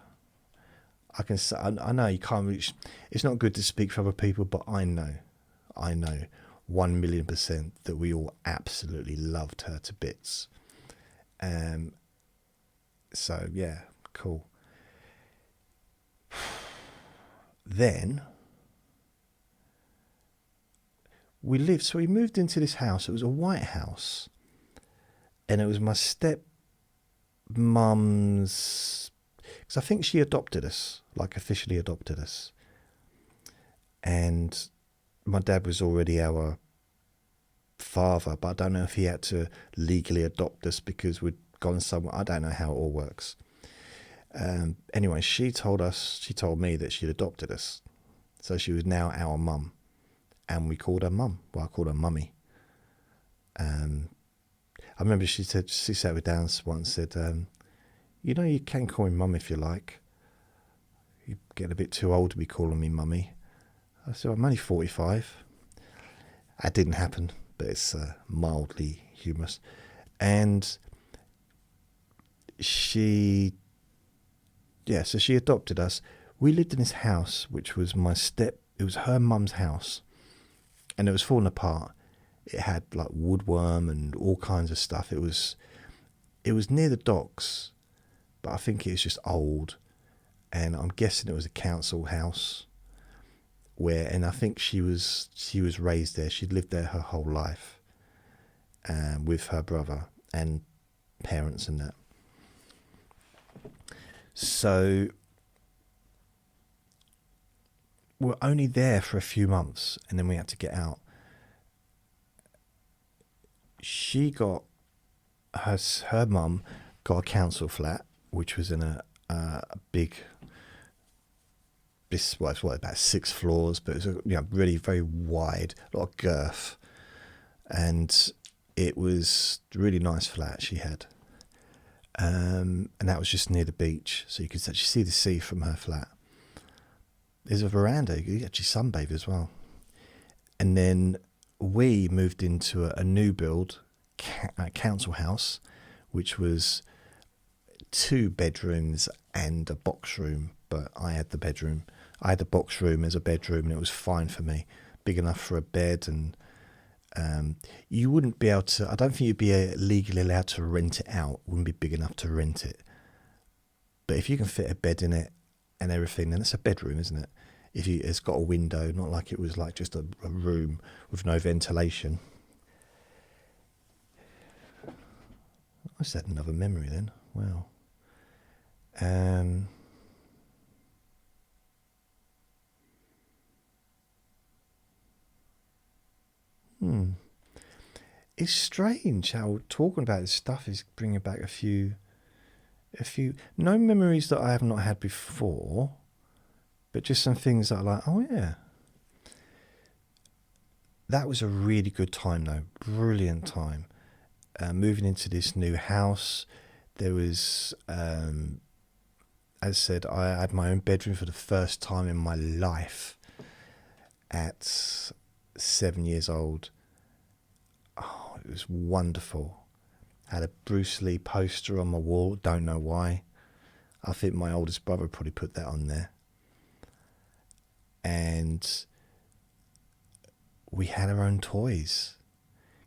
I can say, I know you can't reach. It's not good to speak for other people, but I know, 1,000,000% that we all absolutely loved her to bits. So yeah, cool. Then we moved into this house. It was a white house, and it was my stepmom's, because I think she adopted us, like officially adopted us. And my dad was already our father, but I don't know if he had to legally adopt us because we'd gone somewhere. I don't know how it all works. Anyway, she told me that she'd adopted us. So she was now our mum. And we called her mum. Well, I called her mummy. I remember she sat me down once and said, you can call me mum if you like. You're getting a bit too old to be calling me mummy. I said, I'm only 45. That didn't happen, but it's mildly humorous. And so she adopted us. We lived in this house, which was it was her mum's house. And it was falling apart. It had like woodworm and all kinds of stuff. It was near the docks, but I think it was just old. And I'm guessing it was a council house and I think she was raised there. She'd lived there her whole life, with her brother and parents and that. So we're only there for a few months, and then we had to get out. She got her mum got a council flat, which was in a big. This was about 6 floors, but it was really very wide, a lot of girth, and it was a really nice flat she had. And that was just near the beach, so you could actually see the sea from her flat. There's a veranda, you could actually sunbathe as well. And then we moved into a new build council house, which was 2 bedrooms and a box room, but I had the bedroom. I had the box room as a bedroom, and it was fine for me, big enough for a bed. And you wouldn't be able to, I don't think you'd be legally allowed to rent it out. It wouldn't be big enough to rent it. But if you can fit a bed in it and everything, then it's a bedroom, isn't it? It's got a window, not like it was like just a room with no ventilation. I just had another memory then. Wow. it's strange how talking about this stuff is bringing back a few, no memories that I have not had before, but just some things that are like, oh yeah. That was a really good time though, brilliant time. Moving into this new house, there was, as I said, I had my own bedroom for the first time in my life at 7 years old. Oh, it was wonderful. I had a Bruce Lee poster on my wall, don't know why. I think my oldest brother probably put that on there. And we had our own toys.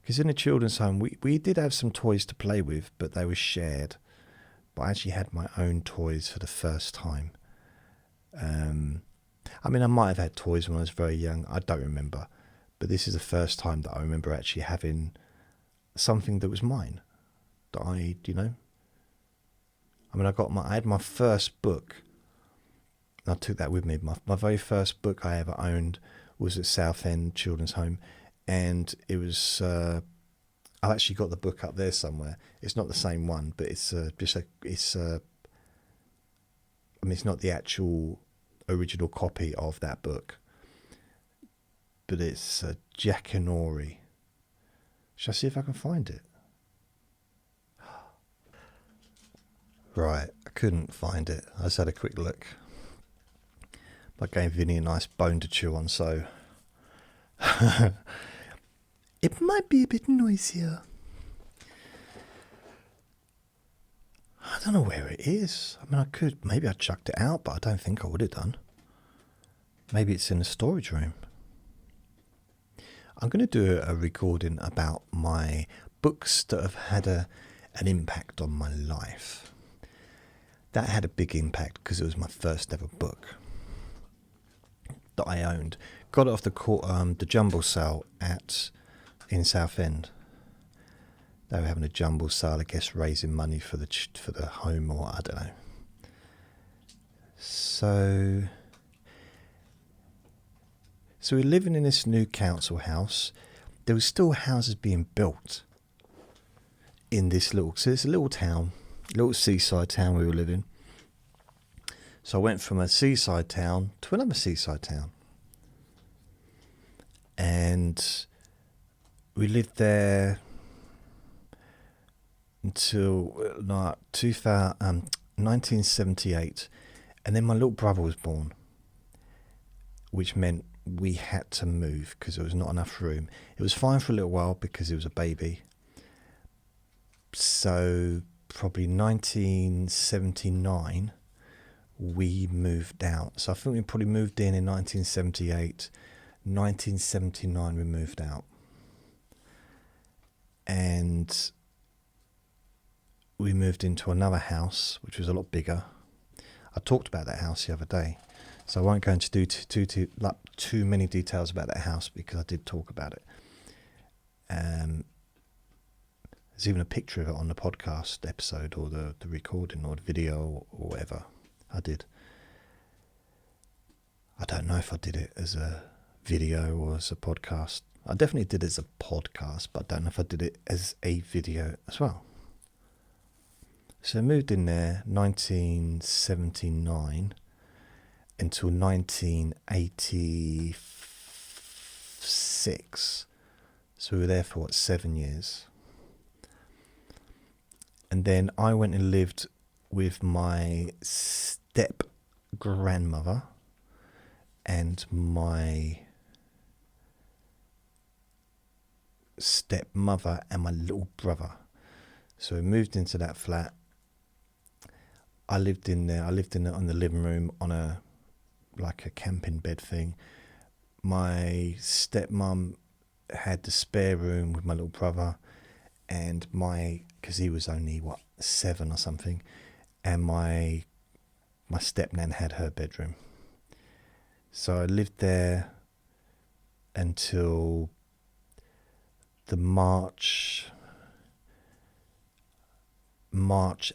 Because in a children's home, we did have some toys to play with, but they were shared. But I actually had my own toys for the first time. I mean, I might have had toys when I was very young. I don't remember. But this is the first time that I remember actually having something that was mine. That I mean, I had my first book. I took that with me. My very first book I ever owned was at Southend Children's Home. And it was, I've actually got the book up there somewhere. It's not the same one, but it's I mean, it's not the actual original copy of that book, but it's Jack and Ori. Shall I see if I can find it? Right, I couldn't find it. I just had a quick look. I gave Vinny a nice bone to chew on, so it might be a bit noisier. I don't know where it is. I mean, maybe I chucked it out, but I don't think I would have done. Maybe it's in the storage room. I'm going to do a recording about my books that have had an impact on my life. That had a big impact because it was my first ever book that I owned. Got it off the jumble sale in Southend. They were having a jumble sale, I guess, raising money for the home, or I don't know. So we're living in this new council house. There were still houses being built in this so it's a little town, little seaside town we were living. So I went from a seaside town to another seaside town. And we lived there until 1978. And then my little brother was born, which meant we had to move because there was not enough room. It was fine for a little while because it was a baby. So probably 1979, we moved out. So I think we probably moved in 1978. 1979 we moved out. And we moved into another house, which was a lot bigger. I talked about that house the other day. So I won't go into too many details about that house because I did talk about it. There's even a picture of it on the podcast episode or the recording or the video or whatever I did. I don't know if I did it as a video or as a podcast. I definitely did it as a podcast, but I don't know if I did it as a video as well. So I moved in there 1979 until 1986. So we were there for 7 years. And then I went and lived with my step grandmother and my stepmother and my little brother. So we moved into that flat. I lived in there. On the living room on a camping bed thing. My stepmom had the spare room with my little brother, and because he was only 7 or something, and my stepnan had her bedroom. So I lived there until the March,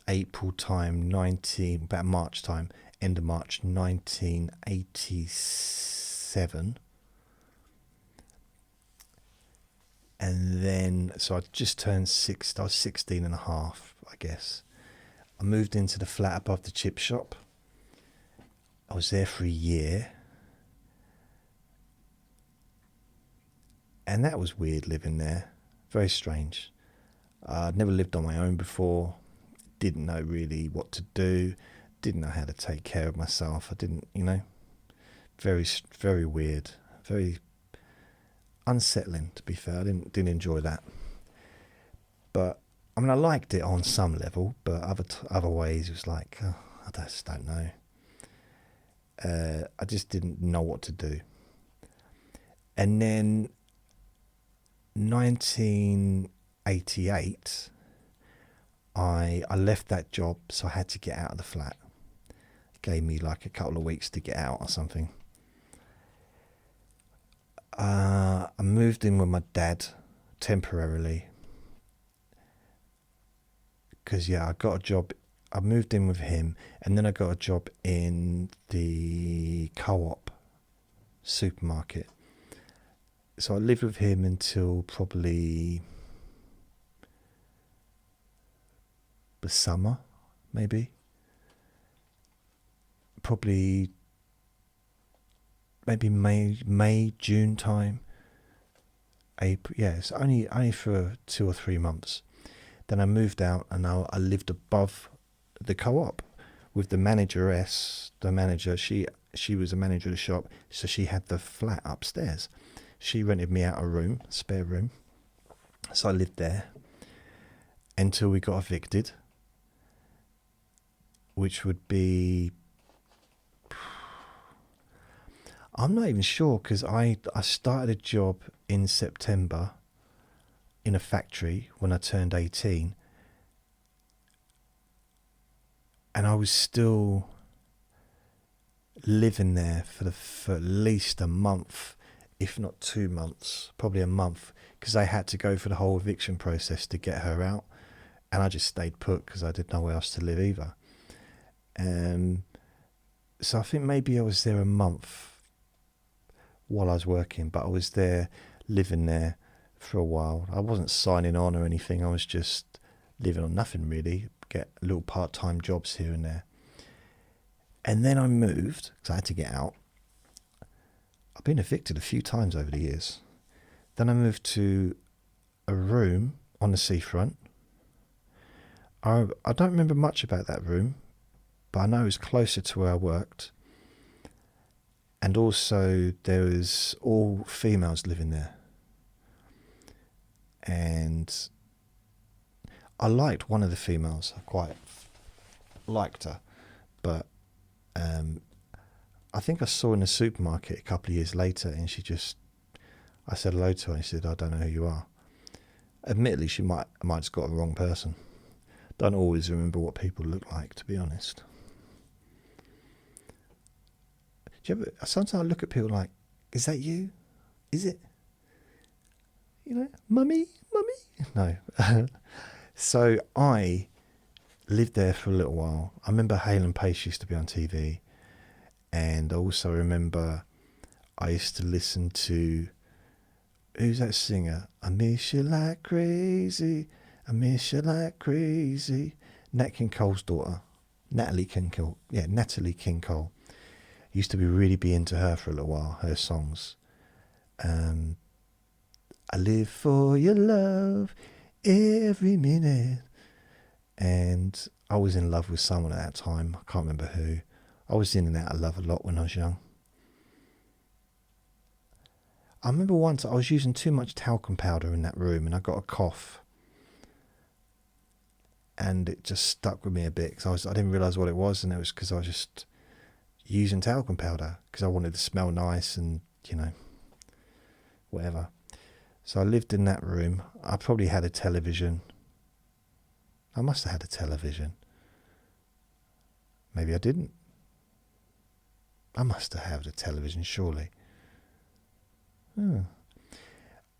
April time, about March time, end of March 1987. And then, so I just turned I was 16 and a half, I guess. I moved into the flat above the chip shop. I was there for a year. And that was weird living there. Very strange. I'd never lived on my own before. Didn't know really what to do. Didn't know how to take care of myself. I didn't, very, very weird. Very unsettling, to be fair. I didn't enjoy that. But, I mean, I liked it on some level, but other ways it was like, I just don't know. I just didn't know what to do. And then 1988, I left that job, so I had to get out of the flat. It gave me like a couple of weeks to get out or something. I moved in with my dad temporarily because I got a job. I moved in with him, and then I got a job in the co-op supermarket. So I lived with him until probably the summer, maybe. Probably maybe May, June time. April, yes, only for 2 or 3 months. Then I moved out, and I lived above the co-op with the manageress. The manager, she was a manager of the shop, so she had the flat upstairs. She rented me out a spare room. So I lived there until we got evicted, which would be, I'm not even sure, because I started a job in September in a factory when I turned 18, and I was still living there for at least a month, if not 2 months, probably a month, because I had to go for the whole eviction process to get her out, and I just stayed put because I didn't know where else to live either. So I think maybe I was there a month while I was working, but I was there, living there for a while. I wasn't signing on or anything. I was just living on nothing really, get little part-time jobs here and there. And then I moved because I had to get out. I've been evicted a few times over the years. Then I moved to a room on the seafront. I don't remember much about that room, but I know it was closer to where I worked. And also there was all females living there. And I liked one of the females. I quite liked her. But I think I saw her in the supermarket a couple of years later, and I said hello to her, and she said, I don't know who you are. Admittedly, I might have just got the wrong person. Don't always remember what people look like, to be honest. Sometimes I look at people like, is that you? Is it? Mummy? No. So I lived there for a little while. I remember Hale and Pace used to be on TV. And I also remember I used to listen to, who's that singer? I miss you like crazy. I miss you like crazy. Nat King Cole's daughter. Natalie King Cole. Yeah, Natalie King Cole. Used to be into her for a little while, her songs. I live for your love every minute. And I was in love with someone at that time. I can't remember who. I was in and out of love a lot when I was young. I remember once I was using too much talcum powder in that room, and I got a cough. And it just stuck with me a bit, because I didn't realise what it was, and it was because I was just using talcum powder, because I wanted to smell nice and, whatever. So I lived in that room. I probably had a television. I must have had a television. Maybe I didn't. I must have had a television, surely.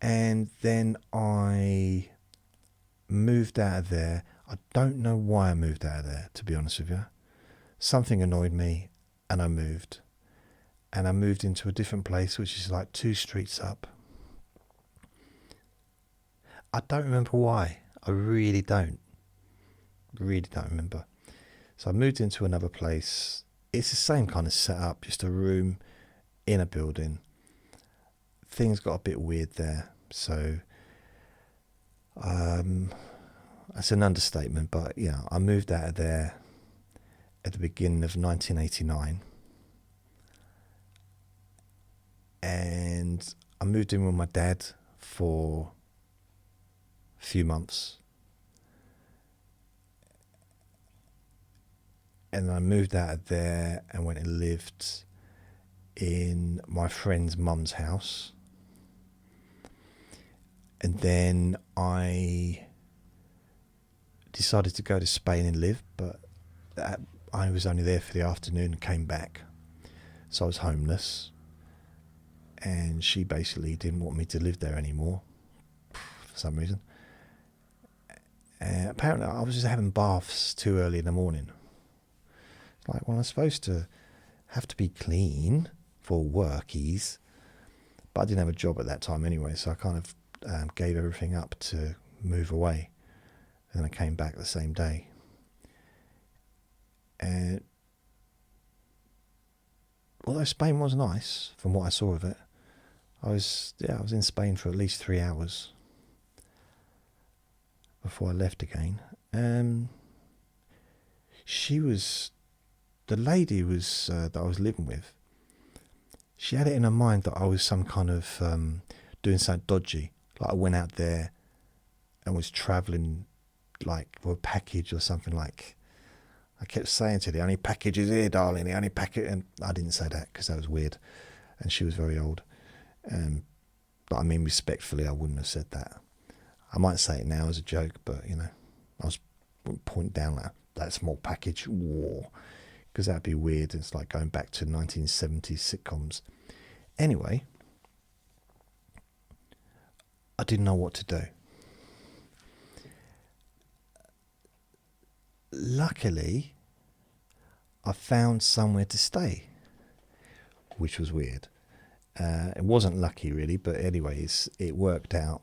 And then I moved out of there. I don't know why I moved out of there, to be honest with you. Something annoyed me, and I moved. And I moved into a different place, which is like 2 streets up. I don't remember why. I really don't. Really don't remember. So I moved into another place. It's the same kind of setup, just a room in a building. Things got a bit weird there. So that's an understatement, but yeah, I moved out of there at the beginning of 1989. And I moved in with my dad for a few months. And I moved out of there and went and lived in my friend's mum's house. And then I decided to go to Spain and live, but I was only there for the afternoon and came back. So I was homeless. And she basically didn't want me to live there anymore for some reason. Apparently I was just having baths too early in the morning. Like, well, I'm supposed to have to be clean for workies, but I didn't have a job at that time anyway, so I kind of gave everything up to move away. And then I came back the same day. And although Spain was nice from what I saw of it, I was in Spain for at least 3 hours before I left again. The lady was that I was living with, she had it in her mind that I was some kind of doing something dodgy. Like I went out there and was travelling like for a package or something. Like I kept saying to her, the only package is here, darling, the only package. And I didn't say that because that was weird. And she was very old. But I mean, respectfully, I wouldn't have said that. I might say it now as a joke, but I was pointing down that small package, war, because that'd be weird. It's like going back to 1970s sitcoms. Anyway, I didn't know what to do. Luckily, I found somewhere to stay, which was weird. It wasn't lucky really, but anyways, it worked out.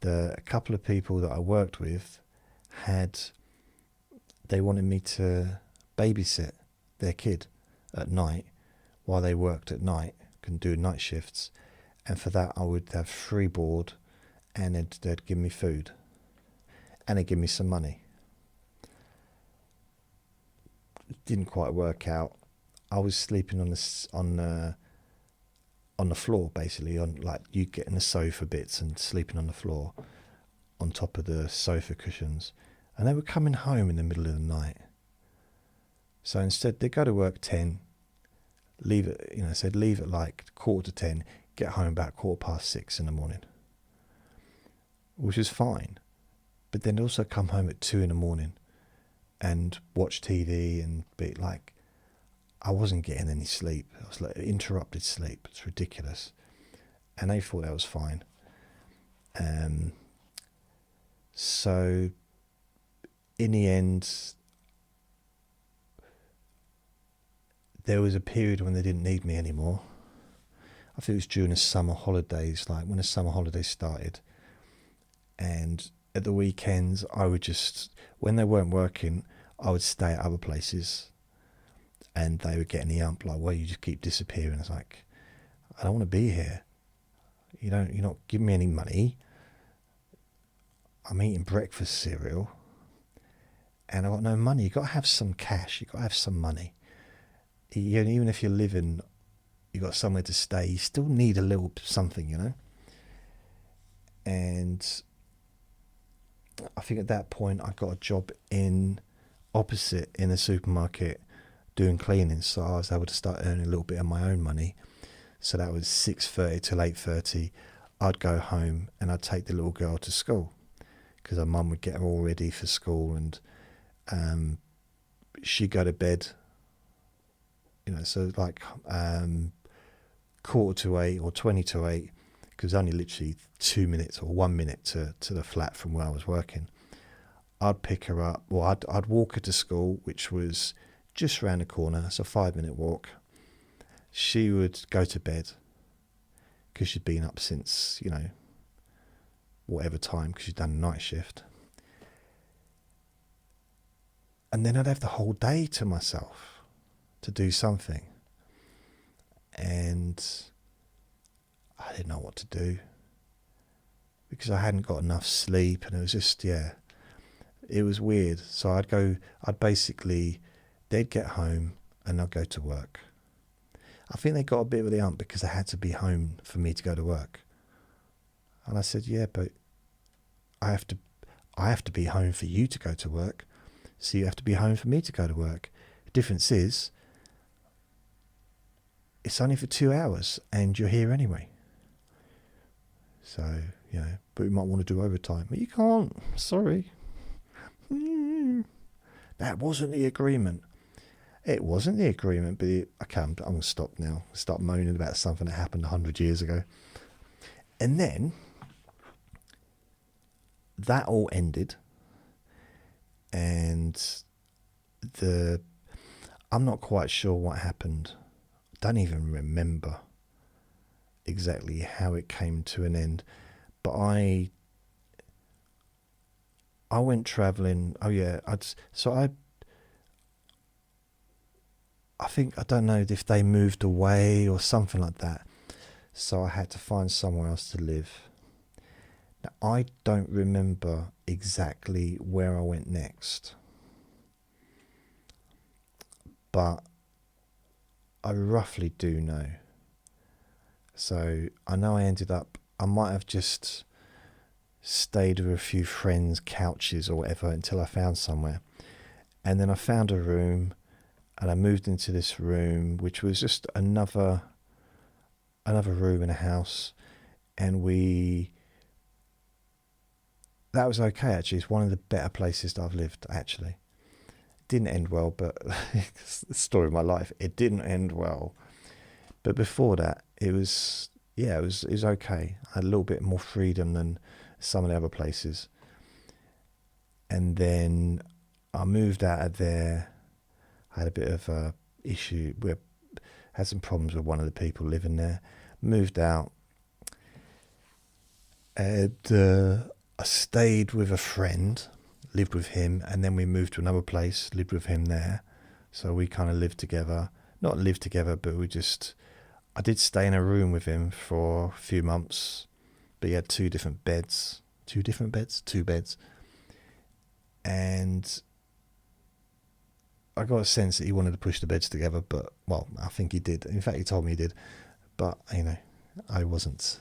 A couple of people that I worked with they wanted me to babysit their kid at night while they worked at night, can do night shifts, and for that I would have free board, and they'd give me food, and they'd give me some money. It didn't quite work out. I was sleeping on the floor, basically, on like you getting the sofa bits and sleeping on the floor on top of the sofa cushions, and they were coming home in the middle of the night. So instead they'd go to work 10, leave it, said leave at like 9:45, get home about 6:15 in the morning, which was fine. But then also come home at 2 in the morning and watch TV and be like, I wasn't getting any sleep. I was like interrupted sleep. It's ridiculous. And they thought that was fine. So in the end, there was a period when they didn't need me anymore. I think it was during the summer holidays, like when the summer holidays started. And at the weekends, I would just, when they weren't working, I would stay at other places. And they were getting the ump, like, well, you just keep disappearing. It's like, I don't want to be here. You're not giving me any money. I'm eating breakfast cereal. And I've got no money. You've got to have some cash. You've got to have some money. Even if you're living, you've got somewhere to stay, you still need a little something, And I think at that point, I got a job opposite in a supermarket, doing cleaning, so I was able to start earning a little bit of my own money. So that was 6:30 till 8:30. I'd go home and I'd take the little girl to school because her mum would get her all ready for school, and she'd go to bed. So like 7:45 or 7:50, because only literally 2 minutes or 1 minute to the flat from where I was working. I'd pick her up, or I'd walk her to school, which was just round the corner. It's a 5-minute walk. She would go to bed because she'd been up since whatever time because she'd done a night shift. And then I'd have the whole day to myself to do something. And I didn't know what to do because I hadn't got enough sleep, and it was just, it was weird. So they'd get home and I'd go to work. I think they got a bit of the hump because they had to be home for me to go to work. And I said, yeah, but I have to be home for you to go to work. So you have to be home for me to go to work. The difference is, it's only for 2 hours and you're here anyway. So, but we might want to do overtime. But you can't, sorry. That wasn't the agreement. It wasn't the agreement, but I'm going to stop now. Start moaning about something that happened 100 years ago. And then, that all ended. And I'm not quite sure what happened. I don't even remember exactly how it came to an end. But I went travelling. Oh yeah, I think, I don't know if they moved away or something like that. So I had to find somewhere else to live. Now, I don't remember exactly where I went next. But I roughly do know. So I know I might have just stayed with a few friends' couches or whatever until I found somewhere. And then I found a room. And I moved into this room, which was just another room in a house. And that was okay, actually. It's one of the better places that I've lived, actually. It didn't end well, but it's the story of my life. It didn't end well. But before that, it was okay. I had a little bit more freedom than some of the other places. And then I moved out of there. I had a bit of a issue. We had some problems with one of the people living there. Moved out. And I stayed with a friend, lived with him, and then we moved to another place, lived with him there. So we kind of lived together. Not lived together, but I did stay in a room with him for a few months. But he had two beds. And I got a sense that he wanted to push the beds together, but, well, I think he did. In fact, he told me he did. But, I wasn't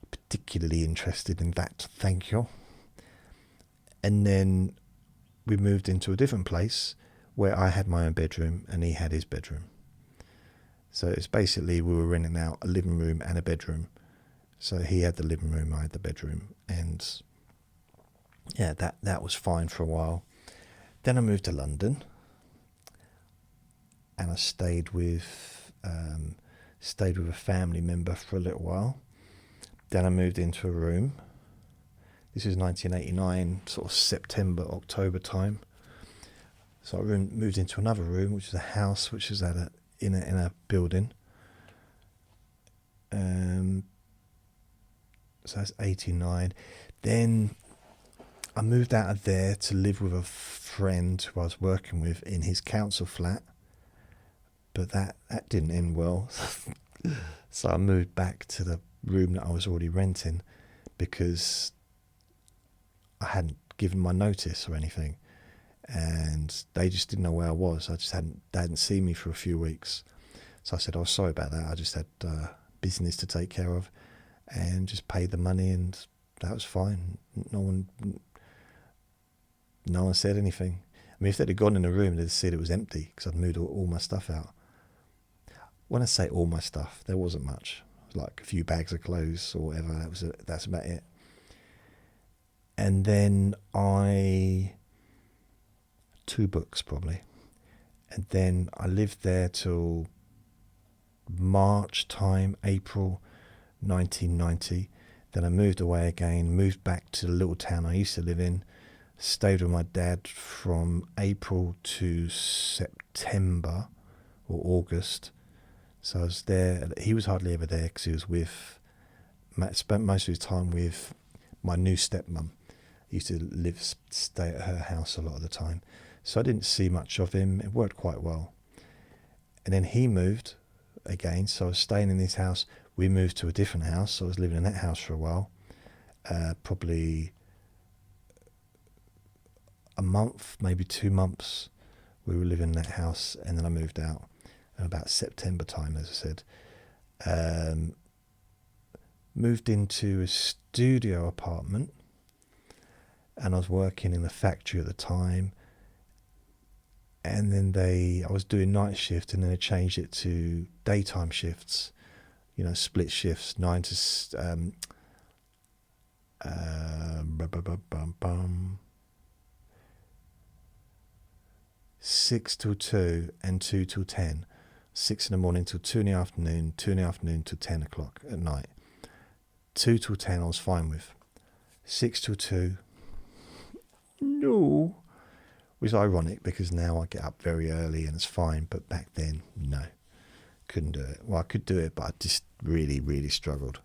particularly interested in that, thank you. And then we moved into a different place where I had my own bedroom and he had his bedroom. So it's basically we were renting out a living room and a bedroom. So he had the living room, I had the bedroom. And, yeah, that was fine for a while. Then I moved to London. And I stayed with a family member for a little while. Then I moved into a room. This is 1989, sort of September, October time. So I moved into another room, which is a house, which is in a building. So that's 89. Then I moved out of there to live with a friend who I was working with in his council flat. But that didn't end well. So I moved back to the room that I was already renting because I hadn't given my notice or anything. And they just didn't know where I was. They hadn't seen me for a few weeks. So I said, oh, sorry about that. I just had business to take care of and just paid the money, and that was fine. No one said anything. I mean, if they'd have gone in the room, they'd have said it was empty because I'd moved all my stuff out. When I say all my stuff, there wasn't much. It was like a few bags of clothes or whatever. That's about it. And then 2 books probably. And then I lived there till March time, April 1990. Then I moved away again, moved back to the little town I used to live in, stayed with my dad from April to September or August. So I was there. He was hardly ever there because he was spent most of his time with my new stepmum. I used to stay at her house a lot of the time. So I didn't see much of him. It worked quite well. And then he moved again, so I was staying in this house. We moved to a different house, so I was living in that house for a while. Probably a month, maybe 2 months, we were living in that house, and then I moved out about September time, as I said. Moved into a studio apartment, and I was working in the factory at the time. And then I was doing night shift, and then they changed it to daytime shifts, split shifts, 6 till 2 and 2 till 10. 6 in the morning till 2 in the afternoon, 2 in the afternoon till 10 o'clock at night. 2 till 10 I was fine with. 6 till 2, no. Was ironic because now I get up very early and it's fine, but back then, no. Couldn't do it. Well, I could do it, but I just really, really struggled.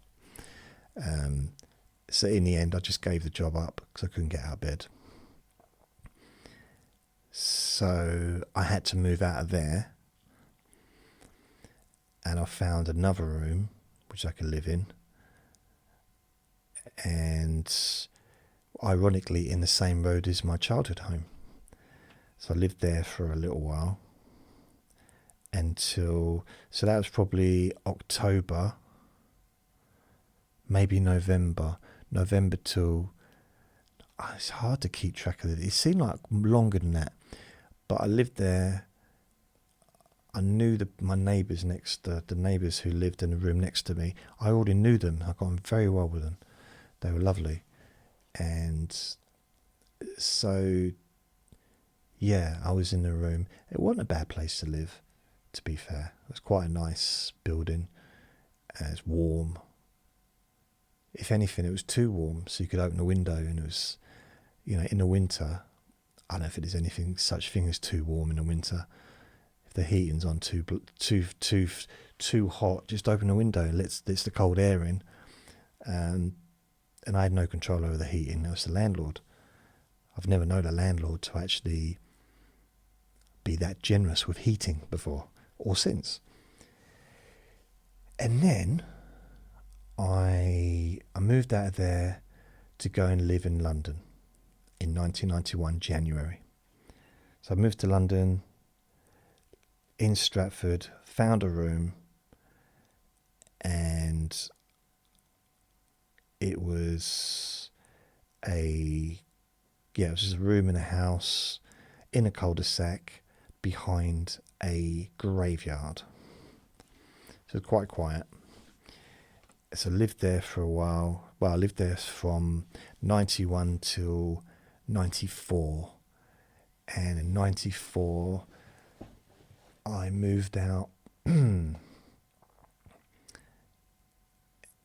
So in the end, I just gave the job up because I couldn't get out of bed. So I had to move out of there, and I found another room which I could live in, and ironically in the same road as my childhood home. So I lived there for a little while so that was probably October, maybe November till, it's hard to keep track of it. It seemed like longer than that, but I lived there. I knew my neighbours the neighbours who lived in the room next to me. I already knew them. I got on very well with them. They were lovely. And so, yeah, I was in the room. It wasn't a bad place to live, to be fair. It was quite a nice building. It's warm. If anything, it was too warm, so you could open a window, and it was, in the winter, I don't know if there's anything such thing as too warm in the winter. If the heating's on too hot, just open a window and lets the cold air in. And I had no control over the heating. It was the landlord. I've never known a landlord to actually be that generous with heating before or since. And then I moved out of there to go and live in London in 1991, January. So I moved to London, in Stratford, found a room, and it was just a room in a house in a cul-de-sac behind a graveyard. So it was quite quiet. So I lived there for a while. Well, I lived there from 91 till 94. And in 94, I moved out and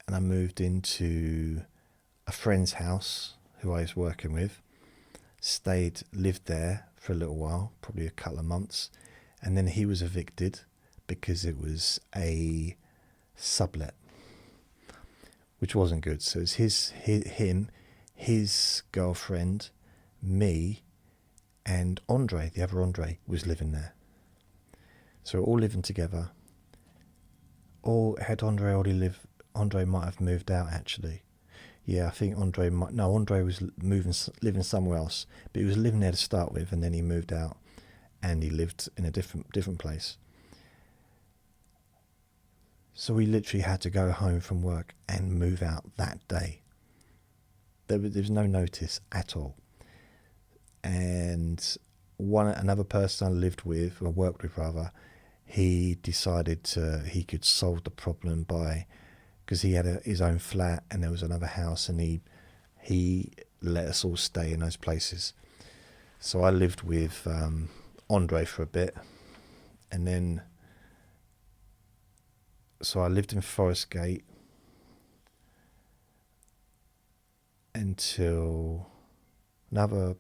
I moved into a friend's house who I was working with. Lived there for a little while, probably a couple of months. And then he was evicted because it was a sublet, which wasn't good. So it was his girlfriend, me, and Andre, the other Andre, was living there. So we're all living together. Had Andre already lived? Andre might have moved out, actually. Yeah, I think Andre was living somewhere else, but he was living there to start with, and then he moved out, and he lived in a different place. So we literally had to go home from work and move out that day. There was no notice at all. And another person I lived with, or worked with rather, he decided he could solve the problem because he had his own flat and there was another house, and he let us all stay in those places. So I lived with Andre for a bit, and then so I lived in Forest Gate until another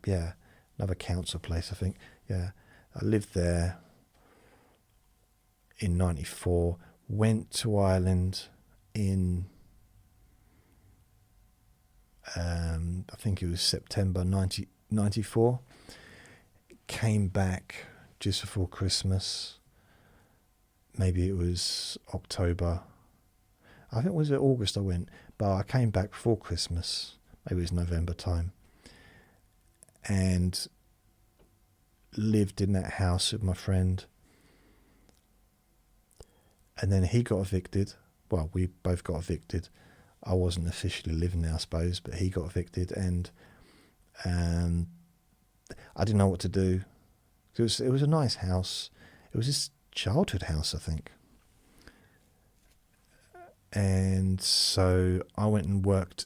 council place, I think. Yeah, I lived there in 94, went to Ireland in I think it was September 1994. Came back just before Christmas. Maybe it was October. I think it was August I went, but I came back before Christmas. Maybe it was November time. And lived in that house with my friend. And then he got evicted. Well, we both got evicted. I wasn't officially living there, I suppose, but he got evicted, and I didn't know what to do. It was a nice house. It was his childhood house, I think. And so I went and worked.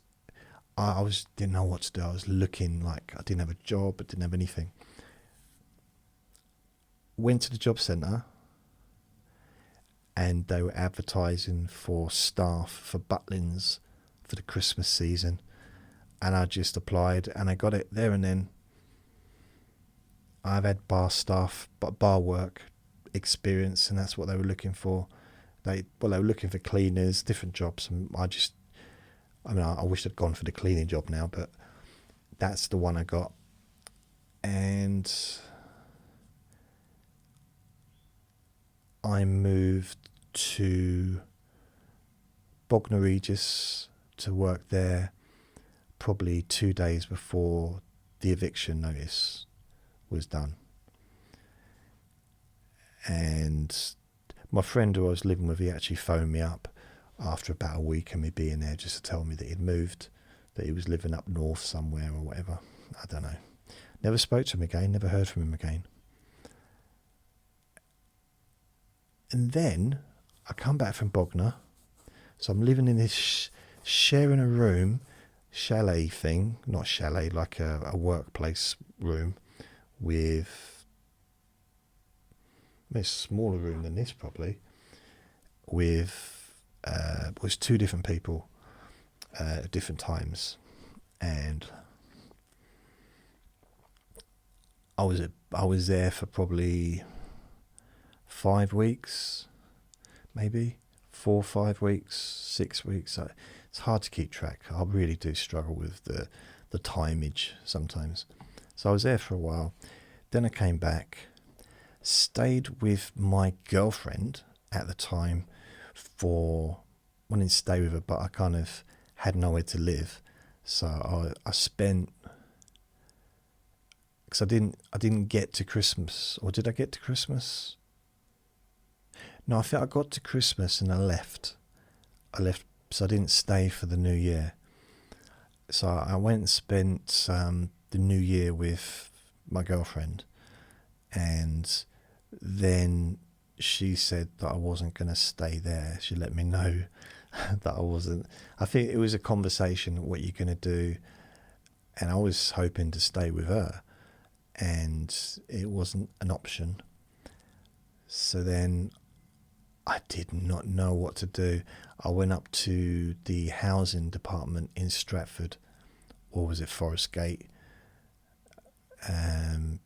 I didn't know what to do. I was looking, like I didn't have a job, I didn't have anything. Went to the job centre, and they were advertising for staff for Butlins for the Christmas season, and I just applied and I got it there and then. I've had bar work experience, and that's what they were looking for. They were looking for cleaners, different jobs, and I wish I'd gone for the cleaning job now, but that's the one I got. And I moved to Bognor Regis to work there probably 2 days before the eviction notice was done. And my friend who I was living with, he actually phoned me up after about a week of me being there just to tell me that he'd moved, that he was living up north somewhere or whatever. I don't know. Never spoke to him again, never heard from him again. And then I come back from Bognor, so I'm living in this sharing a room, chalet thing, not chalet, like a workplace room with a smaller room than this probably, with was 2 different people at different times, and I was there for probably 5 weeks, maybe 4 or 5 weeks, 6 weeks. It's hard to keep track. I really do struggle with the timeage sometimes. So I was there for a while. Then I came back, stayed with my girlfriend at the time wanted to stay with her, but I kind of had nowhere to live. So I spent, because I didn't get to Christmas, or did I get to Christmas? No, I think I got to Christmas and I left, so I didn't stay for the New Year. So I went and spent the New Year with my girlfriend, and then she said that I wasn't going to stay there. She let me know that I wasn't. I think it was a conversation, what you're going to do, and I was hoping to stay with her, and it wasn't an option. So then I did not know what to do. I went up to the housing department in Stratford, or was it Forest Gate? And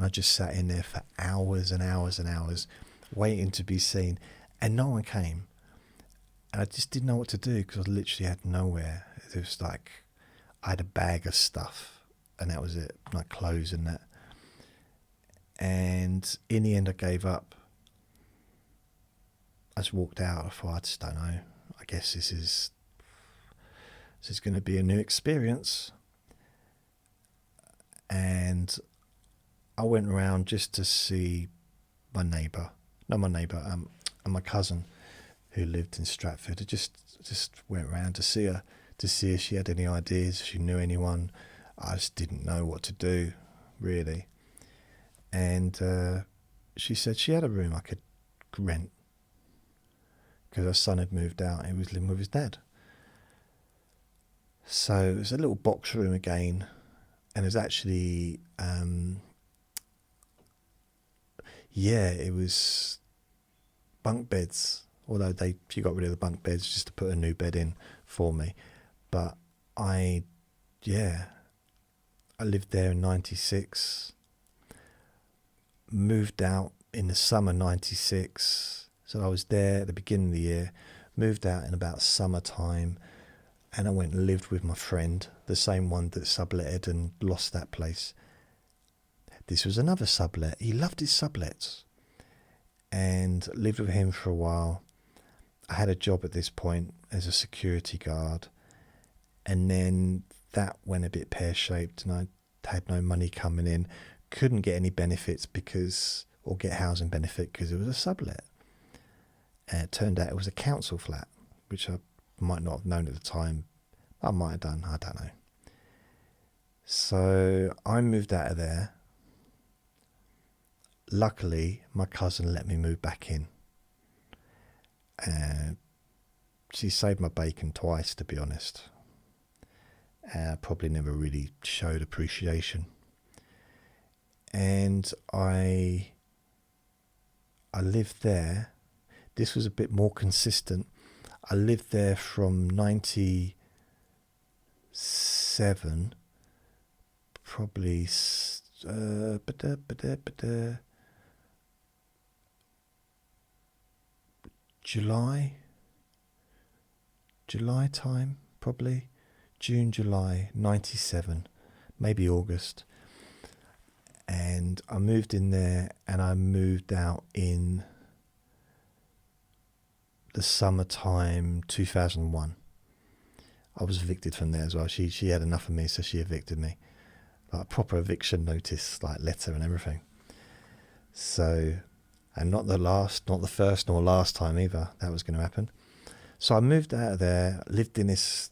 I just sat in there for hours and hours and hours, waiting to be seen, and no one came. And I just didn't know what to do, because I literally had nowhere. It was like I had a bag of stuff, and that was it, like clothes and that. And in the end, I gave up. I just walked out. I thought, I just don't know. I guess this is going to be a new experience. And I went around just to see and my cousin who lived in Stratford. I just went around to see her, to see if she had any ideas, if she knew anyone. I just didn't know what to do, really. And she said she had a room I could rent, because her son had moved out. He was living with his dad. So it was a little box room again, and it was actually, it was bunk beds, although she got rid of the bunk beds just to put a new bed in for me. But I lived there in 96, moved out in the summer 96, so I was there at the beginning of the year, moved out in about summertime, and I went and lived with my friend, the same one that subletted and lost that place. This was another sublet. He loved his sublets, and lived with him for a while. I had a job at this point as a security guard, and then that went a bit pear-shaped, and I had no money coming in, couldn't get any benefits or get housing benefit because it was a sublet. And it turned out it was a council flat, which I might not have known at the time. I might have done, I don't know. So I moved out of there. Luckily, my cousin let me move back in. She saved my bacon twice, to be honest. Probably never really showed appreciation. And I lived there. This was a bit more consistent. I lived there from 97, probably July time, probably June, July 97, maybe August. And I moved in there, and I moved out in the summertime 2001. I was evicted from there as well. She had enough of me, so she evicted me. Like a proper eviction notice, like letter and everything. So, and not the first nor last time either that was going to happen. So I moved out of there, lived in this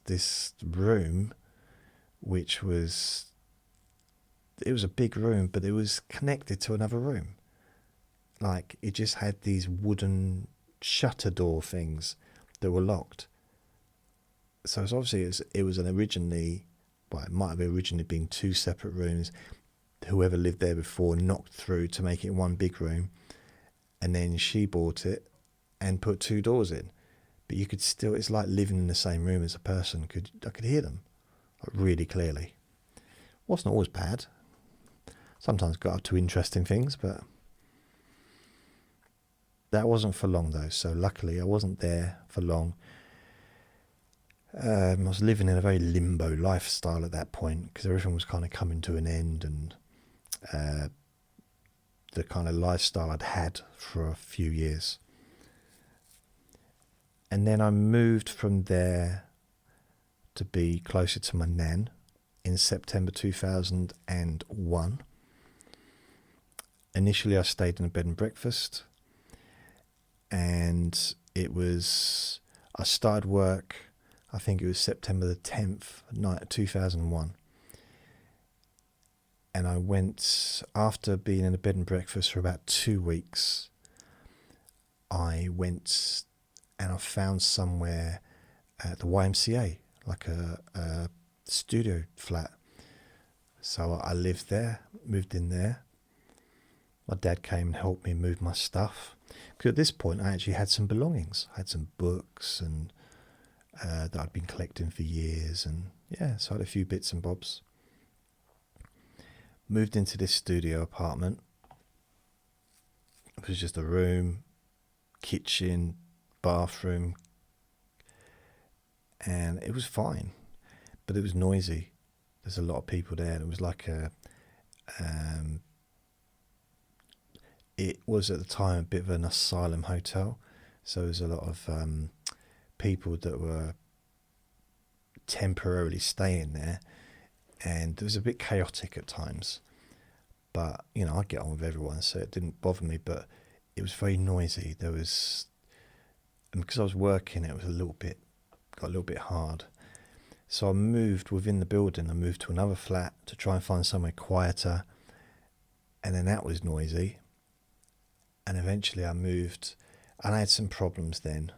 room, which was, it was a big room, but it was connected to another room. Like, it just had these wooden shutter door things that were locked. So it's obviously it was it might have originally been two separate rooms. Whoever lived there before knocked through to make it one big room, and then she bought it and put two doors in. But you could still, it's like living in the same room as a person. I could hear them really clearly. Wasn't always bad. Sometimes got up to interesting things, but that wasn't for long though. So luckily I wasn't there for long. I was living in a very limbo lifestyle at that point, because everything was kind of coming to an end, and the kind of lifestyle I'd had for a few years. And then I moved from there to be closer to my nan in September 2001. Initially I stayed in a bed and breakfast, and I started work, I think it was September the 10th, 2001. And I went, after being in a bed and breakfast for about 2 weeks, I went and I found somewhere at the YMCA, like a studio flat. So I lived there, moved in there. My dad came and helped me move my stuff. Because at this point I actually had some belongings. I had some books and that I'd been collecting for years, and yeah, so I had a few bits and bobs. Moved into this studio apartment. It was just a room, kitchen, bathroom, and it was fine, but it was noisy. There's a lot of people there, and it was like it was at the time a bit of an asylum hotel, so there was a lot of people that were temporarily staying there, and it was a bit chaotic at times, but you know, I get on with everyone, so it didn't bother me. But it was very noisy. And because I was working, it was got a little bit hard. So I moved within the building. I moved to another flat to try and find somewhere quieter, and then that was noisy. And eventually I moved, and I had some problems then.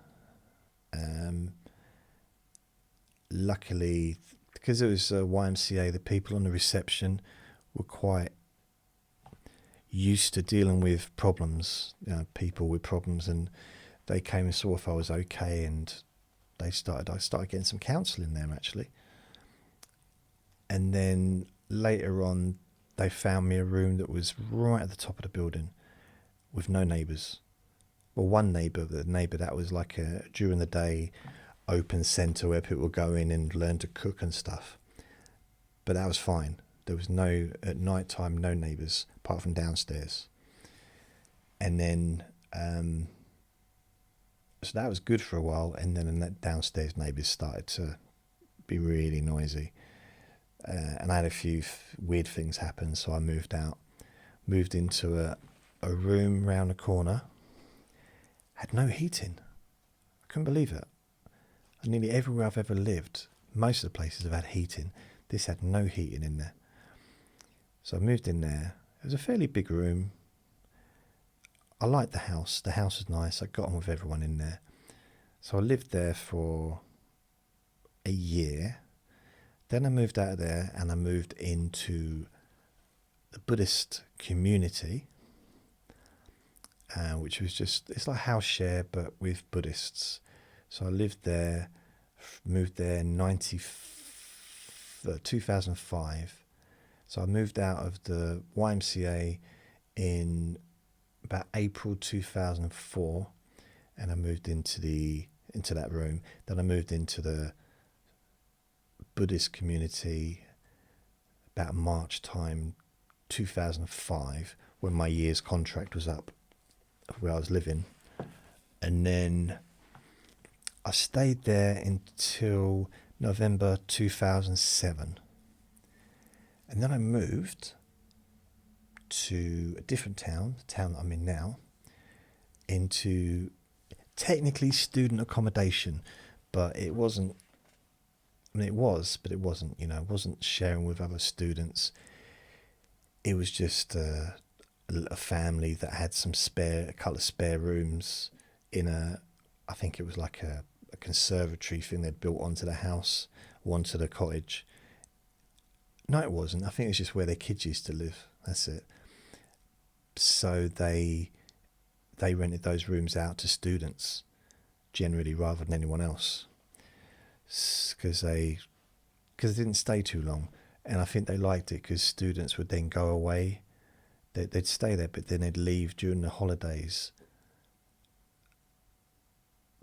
Luckily, because it was a YMCA, the people on the reception were quite used to dealing with problems, people with problems, and they came and saw if I was okay, and I started getting some counselling there actually. And then later on, they found me a room that was right at the top of the building with no neighbours. Well, one neighbour, the neighbour that was like during the day, open centre where people would go in and learn to cook and stuff. But that was fine. There was at night time, no neighbours apart from downstairs. And then, so that was good for a while. And then the downstairs neighbours started to be really noisy. And I had a few weird things happen, so I moved out. Moved into a room round the corner. Had no heating. I couldn't believe it. And nearly everywhere I've ever lived, most of the places have had heating. This had no heating in there. So I moved in there. It was a fairly big room. I liked the house. The house was nice. I got on with everyone in there. So I lived there for a year. Then I moved out of there and I moved into the Buddhist community, which was it's like house share but with Buddhists. So I lived there, moved there in 2005. So I moved out of the YMCA in about April 2004, and I moved into that room. Then I moved into the Buddhist community about March time 2005, when my year's contract was up where I was living. And then I stayed there until November 2007. And then I moved to a different town, the town that I'm in now, into technically student accommodation, but it wasn't. I mean, it was, but it wasn't. You know, it wasn't sharing with other students. It was just a family that had a couple of spare rooms in I think it was like a conservatory thing they'd built onto the house, onto the cottage. No, it wasn't. I think it was just where their kids used to live. That's it. So they rented those rooms out to students, generally, rather than anyone else, because they didn't stay too long. And I think they liked it because students would then go away. They'd stay there, but then they'd leave during the holidays.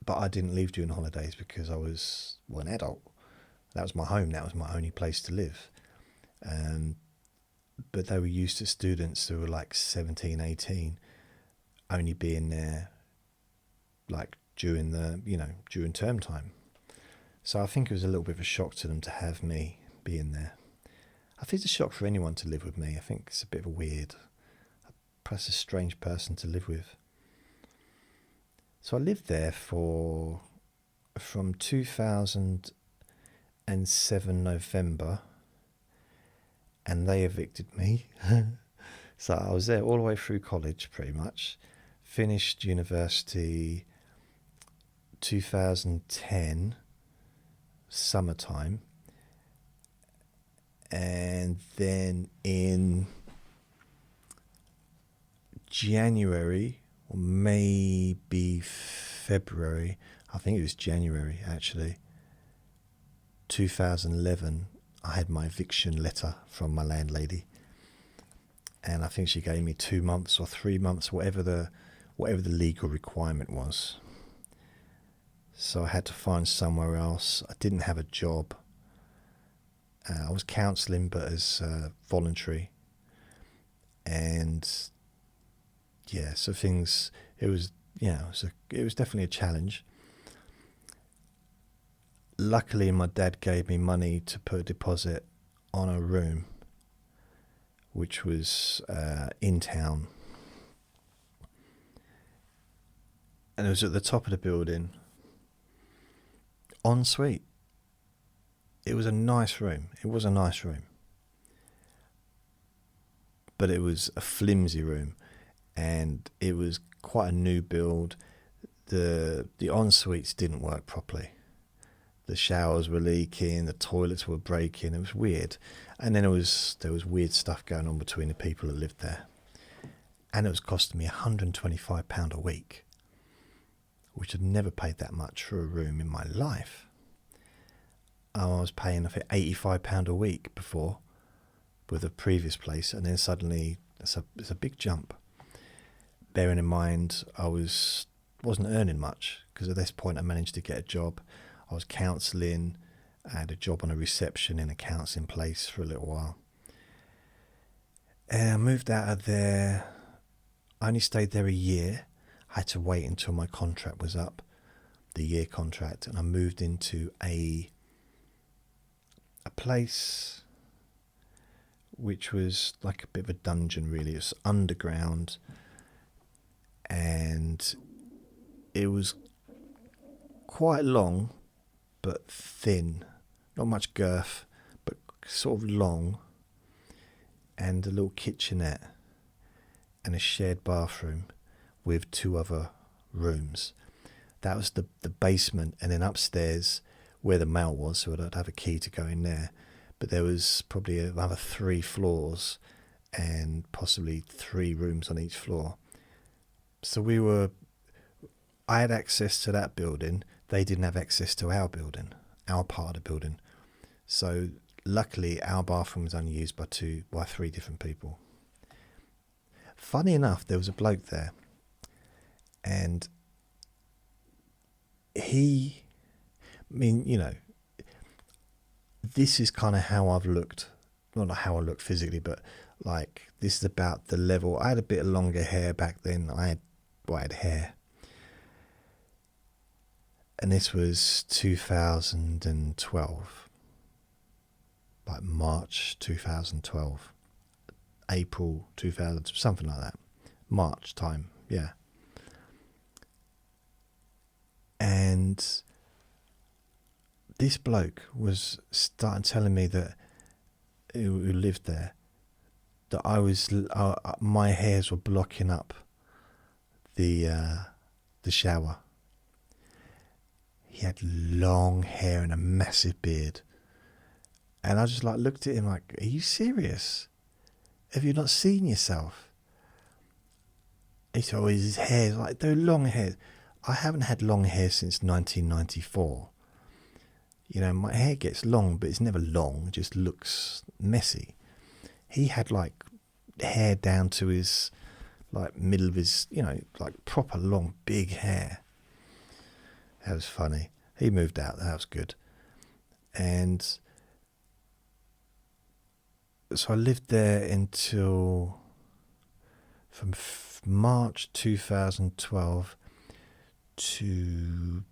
But I didn't leave during the holidays because I was an adult. That was my home. That was my only place to live. But they were used to students who were like 17, 18, only being there like during term time. So I think it was a little bit of a shock to them to have me being there. I think it's a shock for anyone to live with me. I think it's a bit of perhaps a strange person to live with. So I lived there from 2007 November, and they evicted me. So I was there all the way through college, pretty much. Finished university 2010 summertime, and then in January or maybe February, I think it was January actually, 2011, I had my eviction letter from my landlady, and I think she gave me 2 months or 3 months, whatever the legal requirement was. So I had to find somewhere else. I didn't have a job. I was counselling, but as voluntary. And yeah, so things. It was definitely a challenge. Luckily, my dad gave me money to put a deposit on a room, which was in town, and it was at the top of the building. En suite. It was a nice room. But it was a flimsy room, and it was quite a new build. The en-suites didn't work properly. The showers were leaking, the toilets were breaking. It was weird. And then there was weird stuff going on between the people that lived there. And it was costing me £125 a week, which I'd never paid that much for a room in my life. I was paying, I think, £85 a week before with a previous place, and then suddenly it's a big jump. Bearing in mind I wasn't earning much, because at this point I managed to get a job. I was counselling. I had a job on a reception in a counselling place for a little while. And I moved out of there. I only stayed there a year. I had to wait until my contract was up, the year contract, and I moved into a place which was like a bit of a dungeon, really. It was underground, and it was quite long but thin, not much girth, but sort of long, and a little kitchenette and a shared bathroom with 2 other rooms. That was the basement, and then upstairs where the mail was, so I'd have a key to go in there. But there was probably another 3 floors and possibly 3 rooms on each floor. So I had access to that building. They didn't have access to our building, our part of the building. So luckily our bathroom was only used by 3 different people. Funny enough, there was a bloke there, and this is kind of how I've looked. Not how I look physically, but like, this is about the level. I had a bit of longer hair back then. I had hair. And this was 2012. Like March 2012. April 2000, something like that. March time, yeah. And this bloke was starting telling me that, who lived there, that my hairs were blocking up the shower. He had long hair and a massive beard, and I just looked at him like, "Are you serious? Have you not seen yourself?" He said, "Oh, his hair like they're long hair." I haven't had long hair since 1994. My hair gets long, but it's never long. It just looks messy. He had hair down to his middle of his, proper long, big hair. That was funny. He moved out. That was good. And so I lived there until from March 2012 to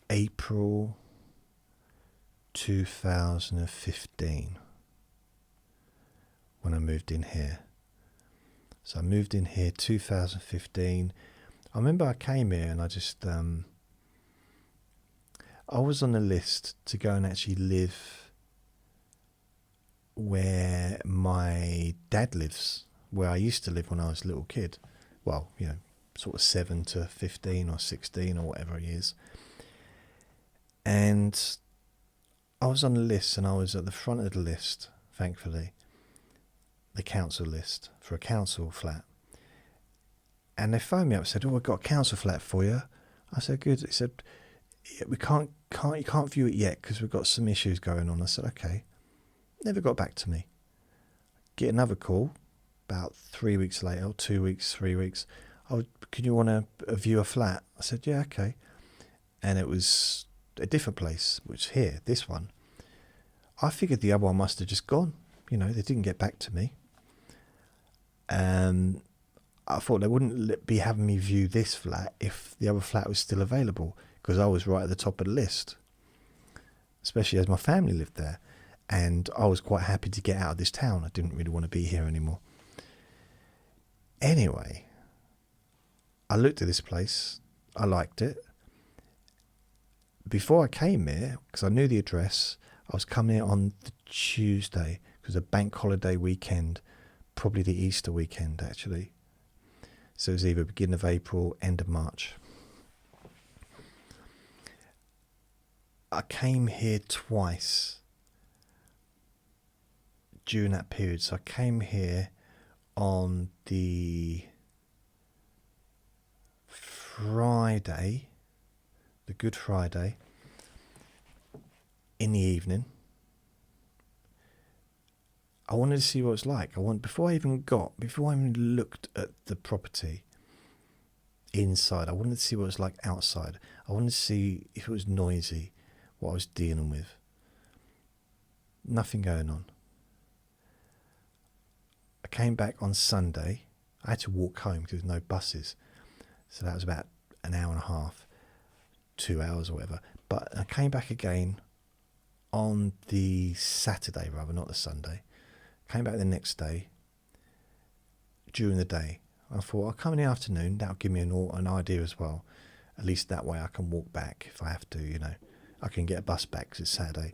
April 2015 when I moved in here. So I moved in here 2015. I remember I came here and I just I was on the list to go and actually live where my dad lives, where I used to live when I was a little kid. Well, sort of 7 to 15 or 16 or whatever it is. And I was on the list, and I was at the front of the list, thankfully, the council list for a council flat. And they phoned me up and said, "Oh, I've got a council flat for you." I said, "Good." They said, "Yeah, you can't view it yet because we've got some issues going on." I said, "Okay." Never got back to me. Get another call about 3 weeks later, or 2 weeks, 3 weeks. "Oh, can you want to view a flat?" I said, "Yeah, okay." And it was a different place, which here, this one. I figured the other one must have just gone. They didn't get back to me. I thought they wouldn't be having me view this flat if the other flat was still available, because I was right at the top of the list, especially as my family lived there. And I was quite happy to get out of this town. I didn't really want to be here anymore. Anyway, I looked at this place. I liked it. Before I came here, because I knew the address, I was coming here on the Tuesday, because a bank holiday weekend, probably the Easter weekend actually. So it was either beginning of April, end of March. I came here twice during that period. So I came here on the Friday, the Good Friday, in the evening. I wanted to see what it was like. Before I even looked at the property, inside. I wanted to see what it was like outside. I wanted to see if it was noisy, what I was dealing with. Nothing going on. I came back on Sunday. I had to walk home because there was no buses. So that was about an hour and a half, 2 hours or whatever. But I came back again on the Saturday, rather, not the Sunday. Came back the next day, during the day. I thought, I'll come in the afternoon. That'll give me an idea as well. At least that way I can walk back if I have to, you know. I can get a bus back because it's Saturday.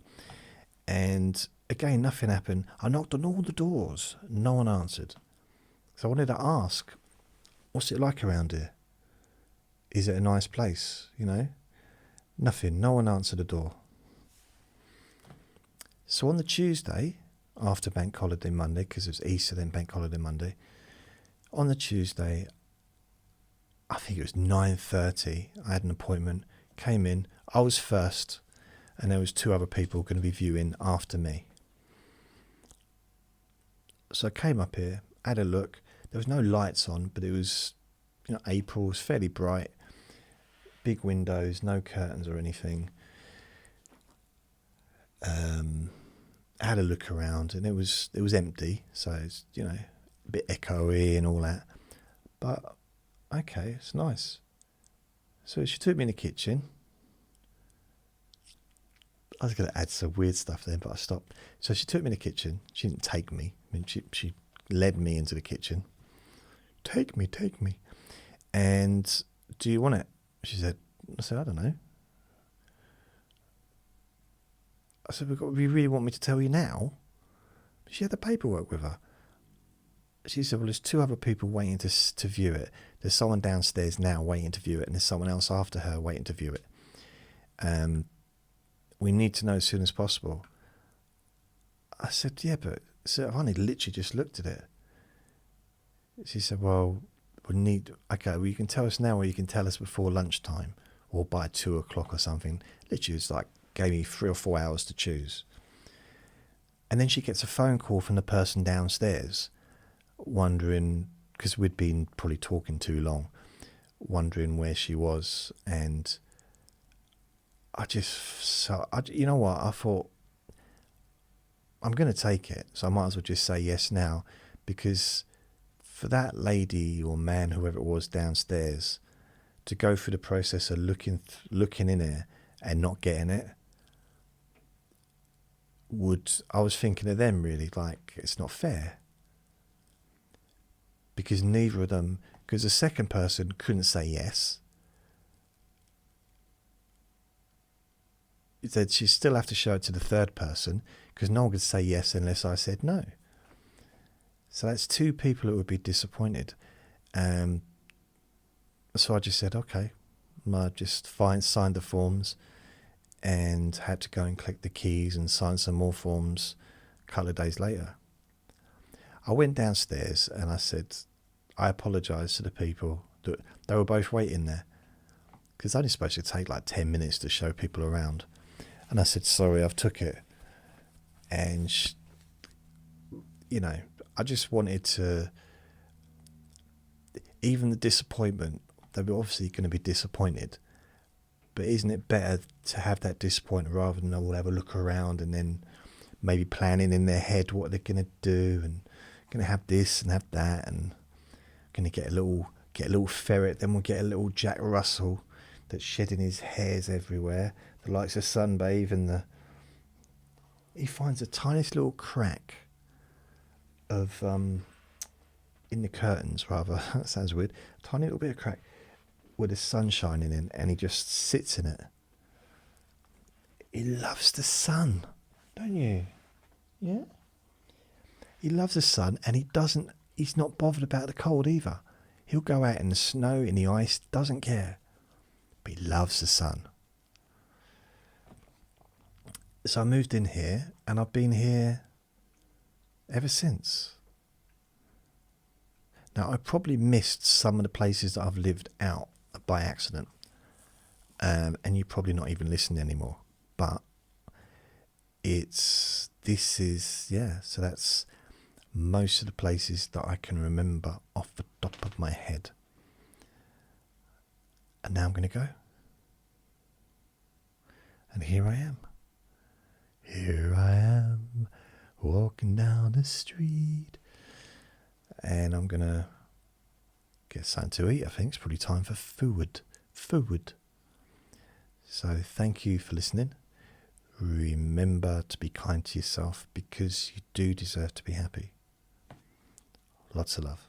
And again, nothing happened. I knocked on all the doors. No one answered. So I wanted to ask, what's it like around here? Is it a nice place, you know? Nothing. No one answered the door. So on the Tuesday, after Bank Holiday Monday, because it was Easter then Bank Holiday Monday, on the Tuesday, I think it was 9:30, I had an appointment, came in, I was first, and there was 2 other people going to be viewing after me. So I came up here, had a look. There was no lights on, but it was, you know, April, it was fairly bright. Big windows, no curtains or anything. Had a look around, and it was empty, so it's, you know, a bit echoey and all that. But okay, it's nice. So she took me in the kitchen. I was going to add some weird stuff then, but I stopped. So she took me in the kitchen. She didn't take me. I mean, she led me into the kitchen. Take me. And do you want it? She said. I said, I don't know. I said, you really want me to tell you now? She had the paperwork with her. She said, well, there's 2 other people waiting to view it. There's someone downstairs now waiting to view it, and there's someone else after her waiting to view it. We need to know as soon as possible. I said, yeah, but so I've only literally just looked at it. She said, well, you can tell us now, or you can tell us before lunchtime, or by 2 o'clock or something. Literally, it's like, gave me 3 or 4 hours to choose. And then she gets a phone call from the person downstairs, wondering, because we'd been probably talking too long, wondering where she was. And you know what, I thought, I'm going to take it, so I might as well just say yes now, because for that lady or man, whoever it was downstairs, to go through the process of looking in there and not getting it, I was thinking of them really, like, it's not fair. Because neither of them, because the second person couldn't say yes. It said she still have to show it to the third person, because no one could say yes unless I said no. So that's 2 people that would be disappointed. So I just said, okay. I just signed the forms and had to go and collect the keys and sign some more forms a couple of days later. I went downstairs and I said, I apologise to the people that they were both waiting there, because it's only supposed to take like 10 minutes to show people around. And I said, sorry, I've took it. And, you know, I just wanted to, even the disappointment, they were obviously going to be disappointed. But isn't it better to have that disappointment rather than all have a look around and then maybe planning in their head what they're going to do and going to have this and have that and going to get a little ferret, then we'll get a little Jack Russell that's shedding his hairs everywhere, that likes to sunbathe, and he finds a tiniest little crack of in the curtains, rather. That sounds weird. Tiny little bit of crack with the sun shining in, and he just sits in it. He loves the sun, don't you? Yeah? He loves the sun, and he's not bothered about the cold either. He'll go out in the snow, in the ice, doesn't care. But he loves the sun. So I moved in here, and I've been here ever since. Now, I probably missed some of the places that I've lived out by accident. And you're probably not even listening anymore. But so that's most of the places that I can remember off the top of my head. And now I'm going to go. And here I am. Here I am, walking down the street. And I'm going to get something to eat. I think it's probably time for food. Food. So thank you for listening. Remember to be kind to yourself because you do deserve to be happy. Lots of love.